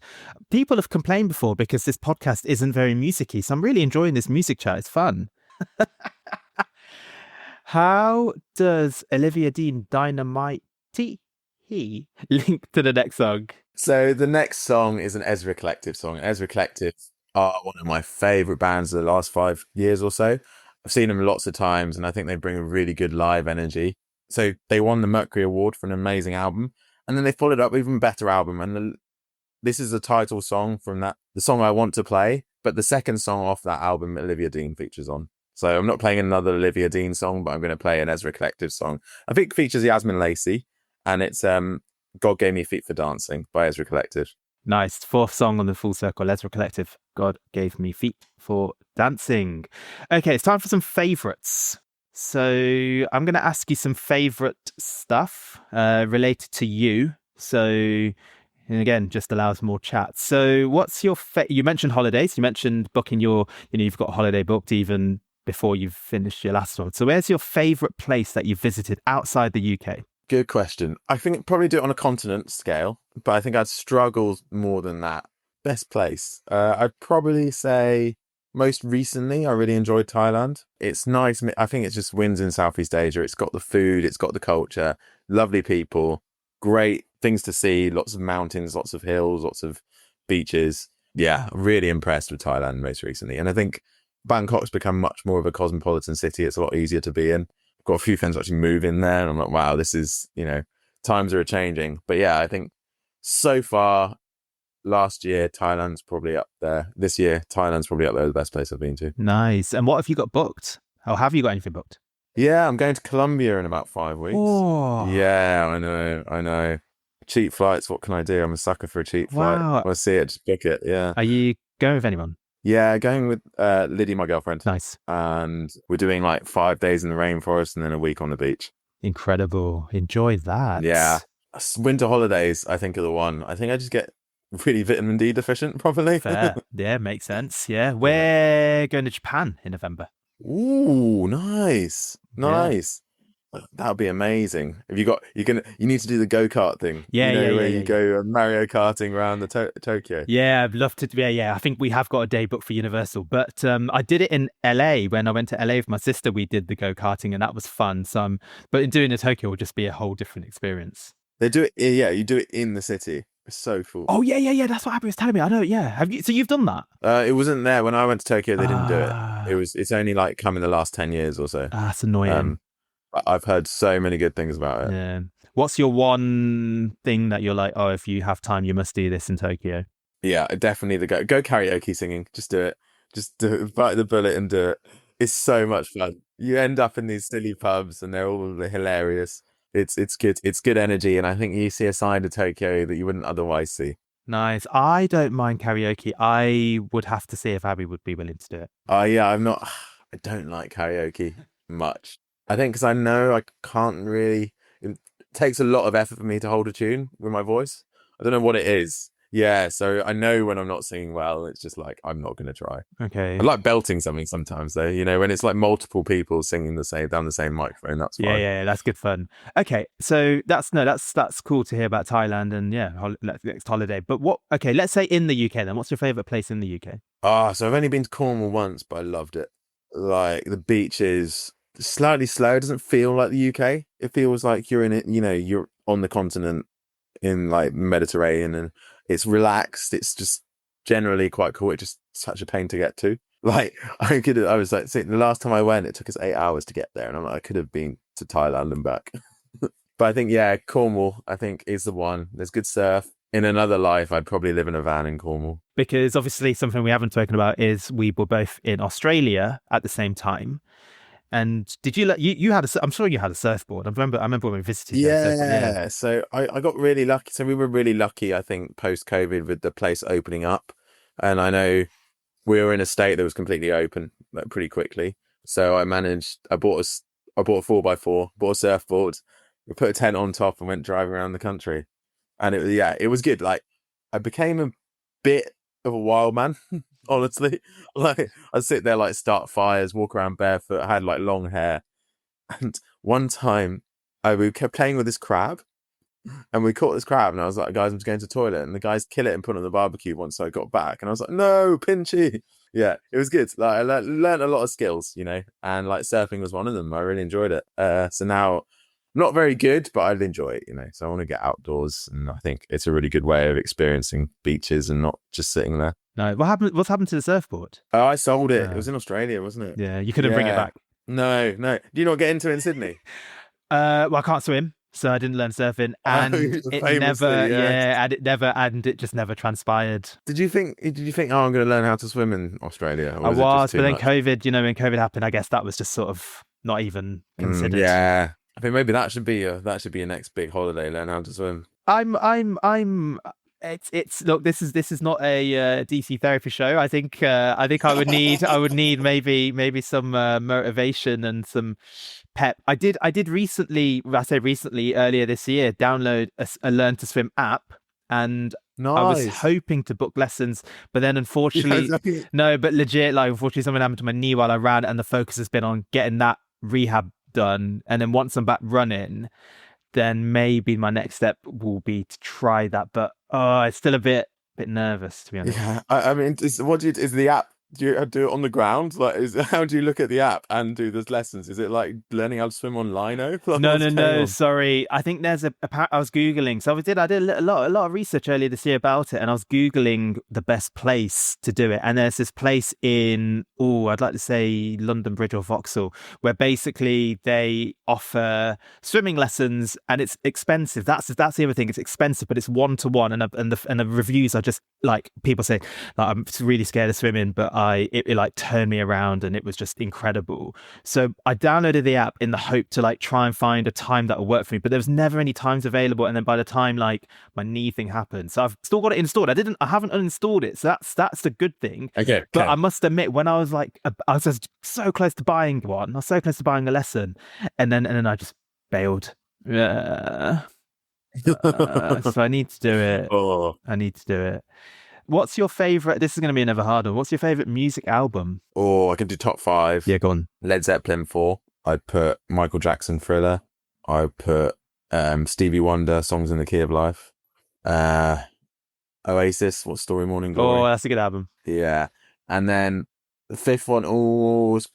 A: People have complained before because this podcast isn't very musicy, so I'm really enjoying this music chat. It's fun. How does Olivia Dean Dynamite he link to the next song?
B: So the next song is an Ezra Collective song. Ezra Collective are one of my favorite bands of the last 5 years or so. I've seen them lots of times, and I think they bring a really good live energy. So they won the Mercury Award for an amazing album, and then they followed up with an even better album. And this is the title song from that, the song I want to play, but the second song off that album, Olivia Dean features on. So I'm not playing another Olivia Dean song, but I'm going to play an Ezra Collective song. I think it features Yasmin Lacey, and it's God Gave Me Feet for Dancing by Ezra Collective.
A: Nice. Fourth song on the Full Circle, Ezra Collective. God Gave Me Feet for Dancing. Okay, it's time for some favourites. So I'm going to ask you some favourite stuff related to you. So, and again, just allows more chat. So what's your you mentioned holidays. You mentioned booking you've got a holiday booked even before you've finished your last one. So where's your favourite place that you've visited outside the UK?
B: Good question. I think I'd probably do it on a continent scale, but I think I'd struggle more than that. Best place. I'd probably say most recently, I really enjoyed Thailand. It's nice. I think it just wins in Southeast Asia. It's got the food, it's got the culture, lovely people, great things to see, lots of mountains, lots of hills, lots of beaches. Yeah, really impressed with Thailand most recently. And I think Bangkok's become much more of a cosmopolitan city. It's a lot easier to be in. I've got a few friends actually move in there, and I'm like, wow, this is, times are changing. But yeah, I think so far, last year, Thailand's probably up there. This year, Thailand's probably up there, the best place I've been to.
A: Nice. And what have you got booked? Or have you got anything booked?
B: Yeah, I'm going to Colombia in about 5 weeks.
A: Oh.
B: Yeah, I know. Cheap flights, what can I do? I'm a sucker for a cheap flight. I'll see it, just book it, yeah.
A: Are you going with anyone?
B: Yeah, going with Liddy, my girlfriend.
A: Nice.
B: And we're doing like 5 days in the rainforest and then a week on the beach.
A: Incredible. Enjoy that.
B: Yeah. Winter holidays, I think, are the one. I think I just get really vitamin D deficient, probably.
A: Fair. Yeah, makes sense. Yeah. We're going to Japan in November.
B: Ooh, nice. Nice. Yeah. That would be amazing. If you need to do the go-kart thing.
A: Yeah,
B: where you go Mario Karting around the Tokyo.
A: Yeah, I'd love to. Yeah. I think we have got a day booked for Universal, but I did it in LA when I went to LA with my sister. We did the go-karting and that was fun. So, but doing it in Tokyo will just be a whole different experience.
B: They do it. Yeah, you do it in the city. It's so cool.
A: Oh yeah. That's what Abby was telling me. I know. Yeah. Have you? So you've done that?
B: It wasn't there when I went to Tokyo. They didn't do it. It's only like come in the last 10 years or so.
A: That's annoying.
B: I've heard so many good things about it.
A: Yeah. What's your one thing that you're like, oh, if you have time, you must do this in Tokyo?
B: Yeah, definitely the go karaoke singing. Just do it. Just do it. Bite the bullet and do it. It's so much fun. You end up in these silly pubs and they're all hilarious. It's good. It's good energy, and I think you see a side of Tokyo that you wouldn't otherwise see.
A: Nice. I don't mind karaoke. I would have to see if Abby would be willing to do it.
B: Yeah, I don't like karaoke much. I think because I know I can't really. It takes a lot of effort for me to hold a tune with my voice. I don't know what it is. Yeah, so I know when I'm not singing well, it's just like, I'm not going to try.
A: Okay.
B: I like belting something sometimes, though. When it's like multiple people singing down the same microphone, that's fine.
A: Yeah, that's good fun. Okay, so that's cool to hear about Thailand and next holiday. But let's say in the UK then. What's your favourite place in the UK?
B: So I've only been to Cornwall once, but I loved it. Like the beach is slightly slow. It doesn't feel like the UK. It feels like you're in it. You're on the continent in like Mediterranean, and it's relaxed. It's just generally quite cool. It's just such a pain to get to. Like I was like, see, the last time I went, it took us 8 hours to get there, and I'm like, I could have been to Thailand and back. But I think Cornwall, I think, is the one. There's good surf. In another life, I'd probably live in a van in Cornwall.
A: Because obviously something we haven't spoken about is we were both in Australia at the same time. And did you had I'm sure you had a surfboard. I remember when we visited.
B: Yeah. So I got really lucky. So we were really lucky, I think, post-COVID with the place opening up. And I know we were in a state that was completely open like pretty quickly. So I bought a 4x4, bought a surfboard, we put a tent on top and went driving around the country. And it was good. Like I became a bit of a wild man, honestly. Like I'd sit there, like start fires, walk around barefoot. I had like long hair. And one time we kept playing with this crab. And we caught this crab, and I was like, guys, I'm just going to the toilet. And the guys kill it and put it on the barbecue once I got back. And I was like, no, Pinchy. Yeah, it was good. Like I learned a lot of skills, and like surfing was one of them. I really enjoyed it. So now, not very good, but I'd enjoy it, So I want to get outdoors, and I think it's a really good way of experiencing beaches and not just sitting there.
A: No, what's happened to the surfboard?
B: Oh, I sold it. It was in Australia, wasn't it?
A: Yeah, you couldn't bring it back.
B: No. Do you not get into it in Sydney?
A: Well, I can't swim. So I didn't learn surfing, and it just never transpired.
B: Did you think, oh, I'm going to learn how to swim in Australia?
A: I was, but then COVID, when COVID happened, I guess that was just sort of not even considered.
B: Yeah. I think maybe that should be your next big holiday, learn how to swim.
A: Look, this is not a DC therapy show. I think I would need maybe some motivation and some pep. I did recently, earlier this year, download a Learn to Swim app, and
B: nice.
A: I was hoping to book lessons, but then unfortunately, unfortunately something happened to my knee while I ran, and the focus has been on getting that rehab done. And then once I'm back running, then maybe my next step will be to try that. But it's still a bit nervous, to be honest.
B: Yeah, I mean, is the app? Do you do it on the ground? How do you look at the app and do those lessons? Is it like learning how to swim on Lino?
A: No. Sorry, I think there's I was googling. So I did a lot of research earlier this year about it, and I was googling the best place to do it. And there's this place in I'd like to say London Bridge or Vauxhall, where basically they offer swimming lessons, and it's expensive. That's the other thing. It's expensive, but it's 1-to-1, and the reviews are just like people say, like, I'm really scared of swimming, but it like turned me around, and it was just incredible. So I downloaded the app in the hope to like try and find a time that will work for me, but there was never any times available. And then by the time like my knee thing happened, so I've still got it installed. I haven't uninstalled it, so that's the good thing.
B: Okay.
A: But I must admit, when I was just so close to buying one, I was so close to buying a lesson, and then I just bailed. So I need to do it. I need to do it. What's your favorite? This is going to be another hard one. What's your favorite music album?
B: I can do top 5.
A: Yeah, go on.
B: Led Zeppelin 4. I'd put Michael Jackson, Thriller. I'd put Stevie Wonder, Songs in the Key of Life. Oasis, What Story, Morning Glory.
A: Oh, that's a good album.
B: Yeah. And then the 5th one,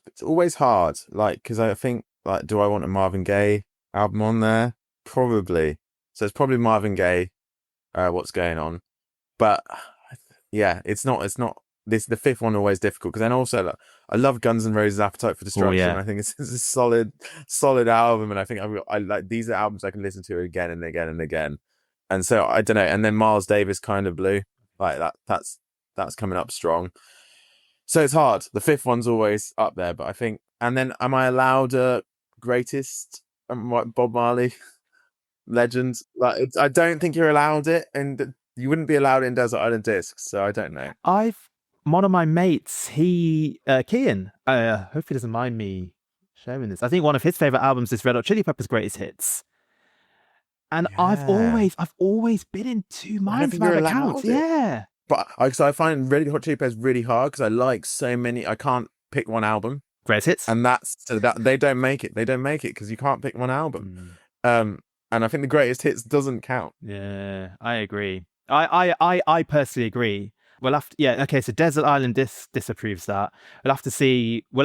B: it's always hard. Like, because I think, like, do I want a Marvin Gaye album on there? Probably. So it's probably Marvin Gaye, What's Going On. But yeah, it's not this. The 5th one always difficult, because then also like, I love Guns N' Roses' Appetite for Destruction.
A: Yeah.
B: I think it's a solid album, and I think I like these are albums I can listen to again and again and again. And so I don't know. And then Miles Davis, Kind of Blue, like that's coming up strong. So it's hard. The 5th one's always up there, but I think. And then am I allowed a greatest? Bob Marley, legend. Like I don't think you're allowed it, and you wouldn't be allowed in Desert Island Discs, so I don't know.
A: One of my mates, Kian, hope he doesn't mind me sharing this. I think one of his favorite albums is Red Hot Chili Peppers' Greatest Hits. And yeah. I've always been in two minds about accounts. Yeah.
B: But I find Red Hot Chili Peppers really hard, because I like so many. I can't pick one album.
A: Greatest Hits.
B: And that they don't make it. They don't make it because you can't pick one album. And I think the Greatest Hits doesn't count.
A: Yeah, I agree. I personally agree. We'll have to, yeah, okay, so Desert Island disapproves that. We'll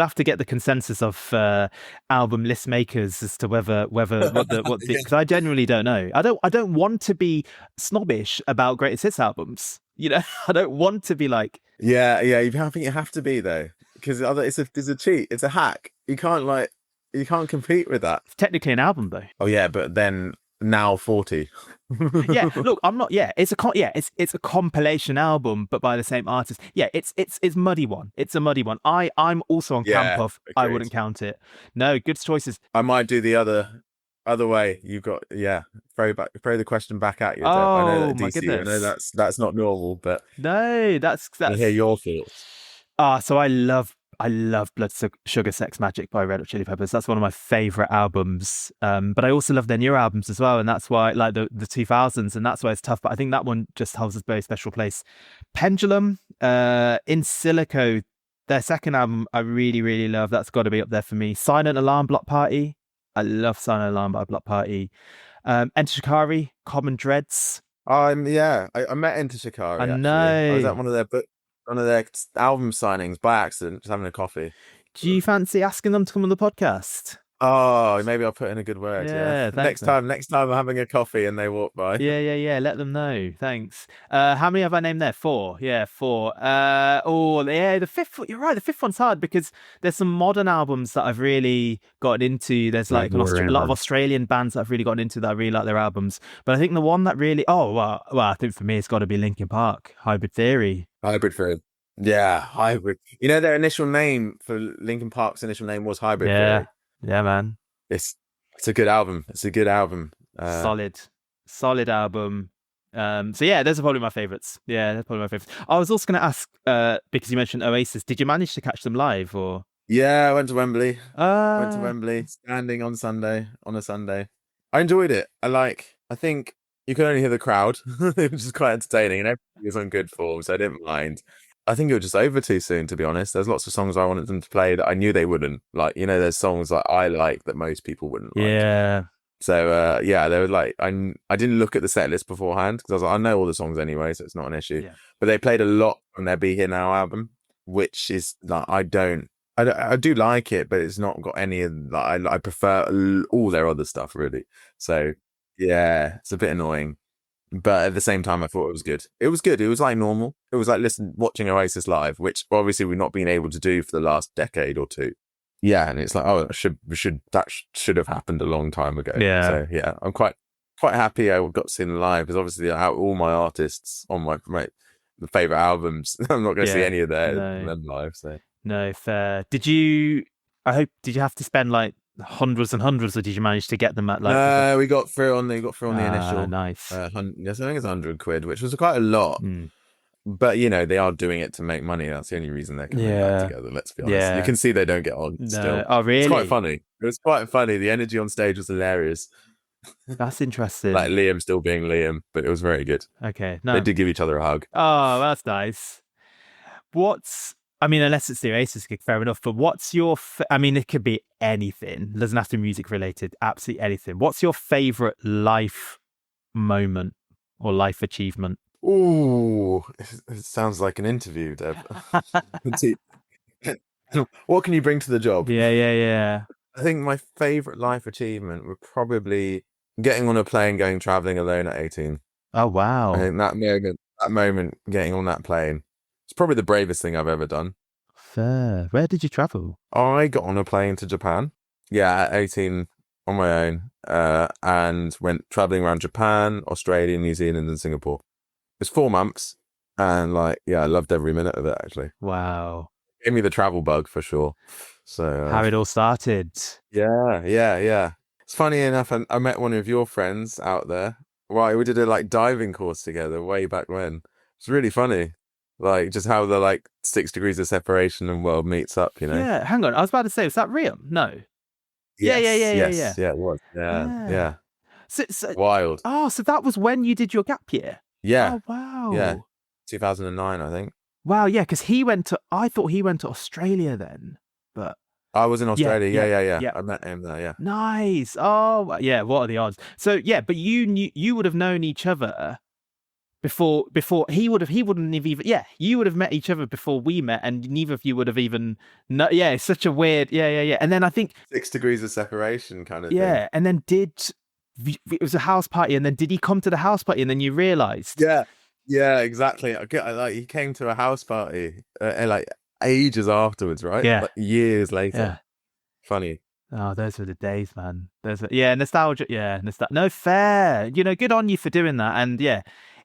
A: have to get the consensus of album list makers as to whether because I genuinely don't know. I don't want to be snobbish about greatest hits albums. I don't want to be like,
B: yeah. I think you have to be, though, because it's a cheat. It's a hack. You can't compete with that.
A: It's technically an album, though.
B: Oh yeah, but then now 40.
A: Yeah, look, I'm not. Yeah, it's a compilation album, but by the same artist. Yeah, it's muddy one. It's a muddy one. I'm also on camp of agreed. I wouldn't count it. No, good choices.
B: I might do the other way. You've got throw the question back at you.
A: Oh,
B: I know that DC,
A: my goodness.
B: I know that's not normal, but
A: no, that's.
B: I hear your thoughts.
A: So I love Sugar Sex Magic by Red Hot Chili Peppers. That's one of my favorite albums. But I also love their new albums as well, and that's why like the 2000s, and that's why it's tough. But I think that one just holds a very special place. Pendulum, In Silico, their second album, I really really love. That's got to be up there for me. Silent Alarm Block Party, I love Silent Alarm by Block Party. Enter Shikari, Common Dreads.
B: I met Enter Shikari
A: I
B: actually. I was
A: know.
B: at one of their album signings by accident, just having a coffee.
A: Do you fancy asking them to come on the podcast?
B: Oh, maybe I'll put in a good word.
A: Yeah, thanks,
B: Next time I'm having a coffee and they walk by.
A: Yeah. Let them know. Thanks. How many have I named there? 4. Yeah, 4. The fifth. You're right. The fifth one's hard because there's some modern albums that I've really gotten into. There's like a lot of Australian bands that I've really gotten into that I really like their albums. But I think the one that really, I think for me it's got to be Linkin Park, Hybrid Theory.
B: Hybrid Theory. Yeah, Hybrid. You know, their initial name for Linkin Park's initial name was Hybrid Theory.
A: Yeah, man.
B: It's a good album. It's a good album.
A: Solid album. So yeah, those are probably my favorites. Yeah, that's probably my favorites. I was also going to ask, because you mentioned Oasis, did you manage to catch them live or?
B: Yeah, I went to Wembley. Standing on a Sunday. I enjoyed it. I think you could only hear the crowd, which is quite entertaining, and everybody was on good form, so I didn't mind. I think it was just over too soon, to be honest. There's lots of songs I wanted them to play that I knew they wouldn't. Like, you know, there's songs that I like that most people wouldn't like.
A: Yeah.
B: So, they were like, I didn't look at the set list beforehand because I was like, I know all the songs anyway, so it's not an issue. Yeah. But they played a lot on their Be Here Now album, which is like, I do like it, but it's not got any of like, I prefer all their other stuff, really. So, yeah, it's a bit annoying. But at the same time, I thought it was good. It was good. It was like normal. It was like watching Oasis live, which obviously we've not been able to do for the last decade or two. Yeah, and it's like, that should have happened a long time ago.
A: Yeah.
B: So yeah, I'm quite happy I got to see them live because obviously out all my artists on my favorite albums, I'm not going to see any of them live. So
A: no, fair. Did you have to spend like hundreds and hundreds, or did you manage to get them at like?
B: No, we got through on the initial.
A: Nice.
B: I think it's £100, which was quite a lot. But you know, they are doing it to make money. That's the only reason they're coming back together. Let's be honest. Yeah. You can see they don't get on still.
A: Oh, really?
B: It's quite funny. It was quite funny. The energy on stage was hilarious.
A: That's interesting.
B: Like Liam still being Liam, but it was very good.
A: Okay, no,
B: they did give each other a hug.
A: Oh, that's nice. Unless it's the Oasis gig, fair enough. But what's your? It could be anything. It doesn't have to be music related. Absolutely anything. What's your favorite life moment or life achievement?
B: Ooh, it sounds like an interview, Deb. What can you bring to the job?
A: Yeah.
B: I think my favorite life achievement would probably getting on a plane, going traveling alone at 18.
A: Oh wow!
B: I think that moment, getting on that plane, it's probably the bravest thing I've ever done.
A: Fair. Where did you travel?
B: I got on a plane to Japan. Yeah, at 18 on my own, and went traveling around Japan, Australia, New Zealand, and Singapore. It was 4 months, and I loved every minute of it. Actually,
A: wow,
B: gave me the travel bug for sure. So
A: how it all started.
B: Yeah. It's funny enough, I met one of your friends out there. Right, we did a diving course together way back when. It's really funny, just how the 6 degrees of separation and world meets up. You know?
A: Yeah. Hang on, I was about to say, was that real? No.
B: Yes. Yeah, it was. Yeah.
A: So,
B: wild.
A: Oh, so that was when you did your gap year.
B: Yeah.
A: Oh wow.
B: Yeah. 2009, I think.
A: Wow. Yeah, because I thought he went to Australia then, but
B: I was in Australia. Yeah. I met him there. Yeah.
A: Nice. Oh yeah. What are the odds? So yeah, but you would have known each other before you would have met each other before we met, and neither of you would have even it's such a weird and then I think
B: 6 degrees of separation kind of thing.
A: And then it was a house party, and then did he come to the house party and then you realized?
B: Yeah, exactly. He came to a house party ages afterwards, right? Years later. Funny.
A: Oh, those were the days, man. Nostalgia. No, fair. Good on you for doing that. And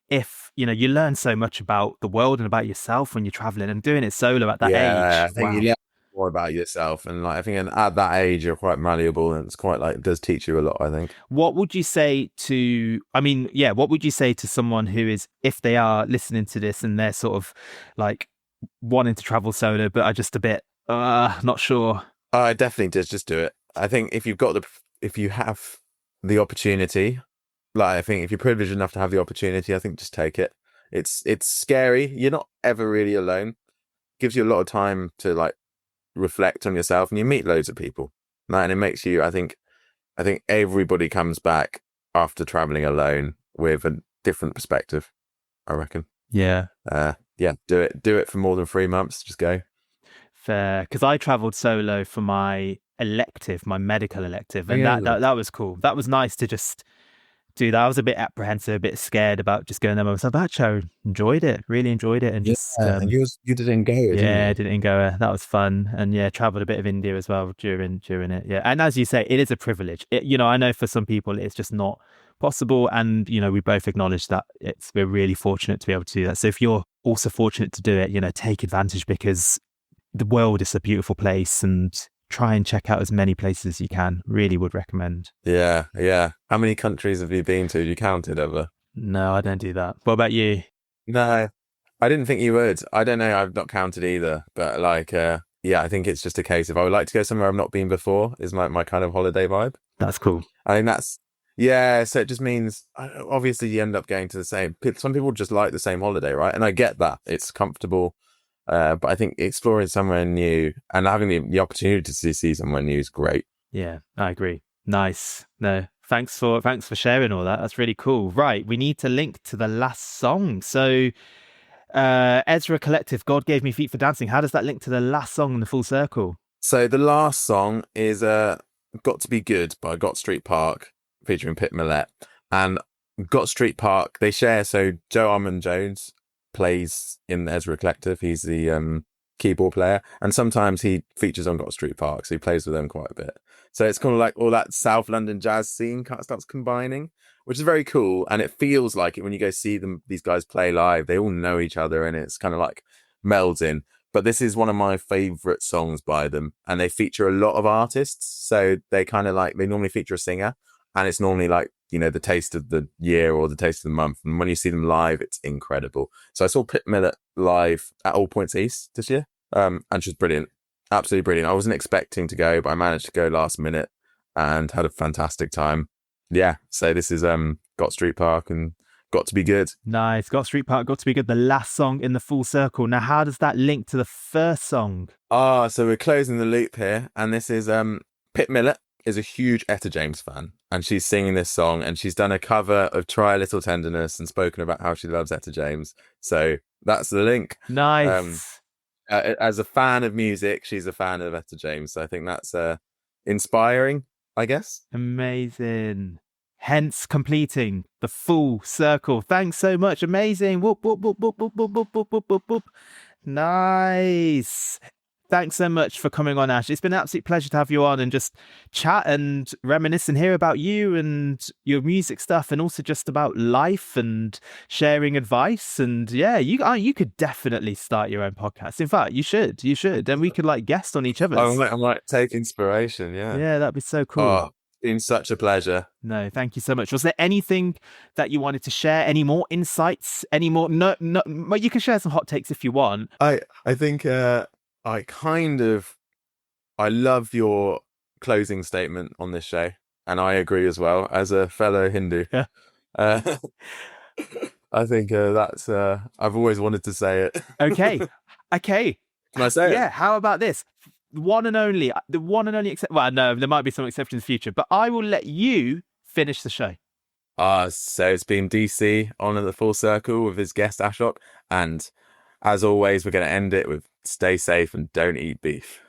A: if you learn so much about the world and about yourself when you're traveling and doing it solo at that age.
B: I think you learn more about yourself, and I think at that age you're quite malleable, and it's quite it does teach you a lot, I think.
A: What would you say to what would you say to someone who is, if they are listening to this and they're sort of wanting to travel solo, but I just a bit not sure.
B: I definitely just do it. I think if you have the opportunity, like I think if you're privileged enough to have the opportunity, I think just take it. It's scary. You're not ever really alone. Gives you a lot of time to like reflect on yourself, and you meet loads of people. Right? And it makes you. I think everybody comes back after traveling alone with a different perspective. I reckon.
A: Yeah.
B: Yeah. Do it for more than 3 months. Just go.
A: Fair, because I travelled solo for my elective, my medical elective,
B: Oh,
A: and
B: yeah.
A: that was cool. That was nice to just do that. I was a bit apprehensive, a bit scared about just going there myself. But actually, I enjoyed it, really enjoyed it, and
B: Yeah,
A: just
B: and you didn't go, didn't
A: yeah,
B: you?
A: didn't go. That was fun, and yeah, travelled a bit of India as well during it. Yeah, and as you say, it is a privilege. I know for some people it's just not possible, and we both acknowledge that we're really fortunate to be able to do that. So if you're also fortunate to do it, take advantage because the world is a beautiful place, and try and check out as many places as you can. Really would recommend.
B: Yeah, yeah. How many countries have you been to? Have you counted ever?
A: No, I don't do that. What about you?
B: No, I didn't think you would. I don't know. I've not counted either. But like, yeah, I think it's just a case of I would like to go somewhere I've not been before. Is my kind of holiday vibe.
A: That's cool.
B: I think yeah. So it just means obviously you end up going to the same. Some people just like the same holiday, right? And I get that it's comfortable. But I think exploring somewhere new and having the opportunity to see somewhere new is great.
A: Yeah, I agree. Nice. No, thanks for sharing all that. That's really cool. Right, we need to link to the last song. So, Ezra Collective, God Gave Me Feet for Dancing. How does that link to the last song in the full circle?
B: So the last song is "Got to Be Good" by Got Street Park, featuring Pip Millett. And Got Street Park, they share. So Joe Armand Jones plays in the Ezra Collective. He's the keyboard player, and sometimes he features on Got Street Park, so he plays with them quite a bit. So it's kind of like all that South London jazz scene kind of starts combining, which is very cool. And it feels like it when you go see these guys play live. They all know each other, and it's kind of like melds in. But this is one of my favorite songs by them, and they feature a lot of artists. So they kind of like they normally feature a singer, and it's normally like the taste of the year or the taste of the month. And when you see them live, it's incredible. So I saw Pip Millett live at All Points East this year, and she's brilliant, absolutely brilliant. I wasn't expecting to go, but I managed to go last minute and had a fantastic time. Yeah, so this is Got Street Park and Got to Be Good.
A: Nice. Got Street Park, Got to Be Good, the last song in the full circle. Now, how does that link to the first song?
B: So we're closing the loop here, and this is Pip Millett is a huge Etta James fan, and she's singing this song, and she's done a cover of Try a Little Tenderness and spoken about how she loves Etta James. So that's the link.
A: Nice.
B: As a fan of music, she's a fan of Etta James. So I think that's inspiring, I guess.
A: Amazing. Hence completing the full circle. Thanks so much. Amazing. Whoop, whoop, whoop, whoop, whoop, whoop, whoop, whoop, whoop, whoop. Nice. Thanks so much for coming on, Ash. It's been an absolute pleasure to have you on and just chat and reminisce and hear about you and your music stuff, and also just about life and sharing advice. And yeah, you could definitely start your own podcast. In fact, you should. Then we could like guest on each other.
B: I might take inspiration. Yeah,
A: that'd be so cool.
B: Oh, been such a pleasure.
A: No, thank you so much. Was there anything that you wanted to share? Any more insights? Any more? No. Well, you can share some hot takes if you want.
B: I think I love your closing statement on this show, and I agree as well as a fellow Hindu.
A: Yeah.
B: I think that's I've always wanted to say it.
A: Okay.
B: Can I say it?
A: Yeah. How about this? The one and only well, no, there might be some exceptions in the future, but I will let you finish the show.
B: So it's been DC on the full circle with his guest Ashok, and as always, we're going to end it with stay safe and don't eat beef.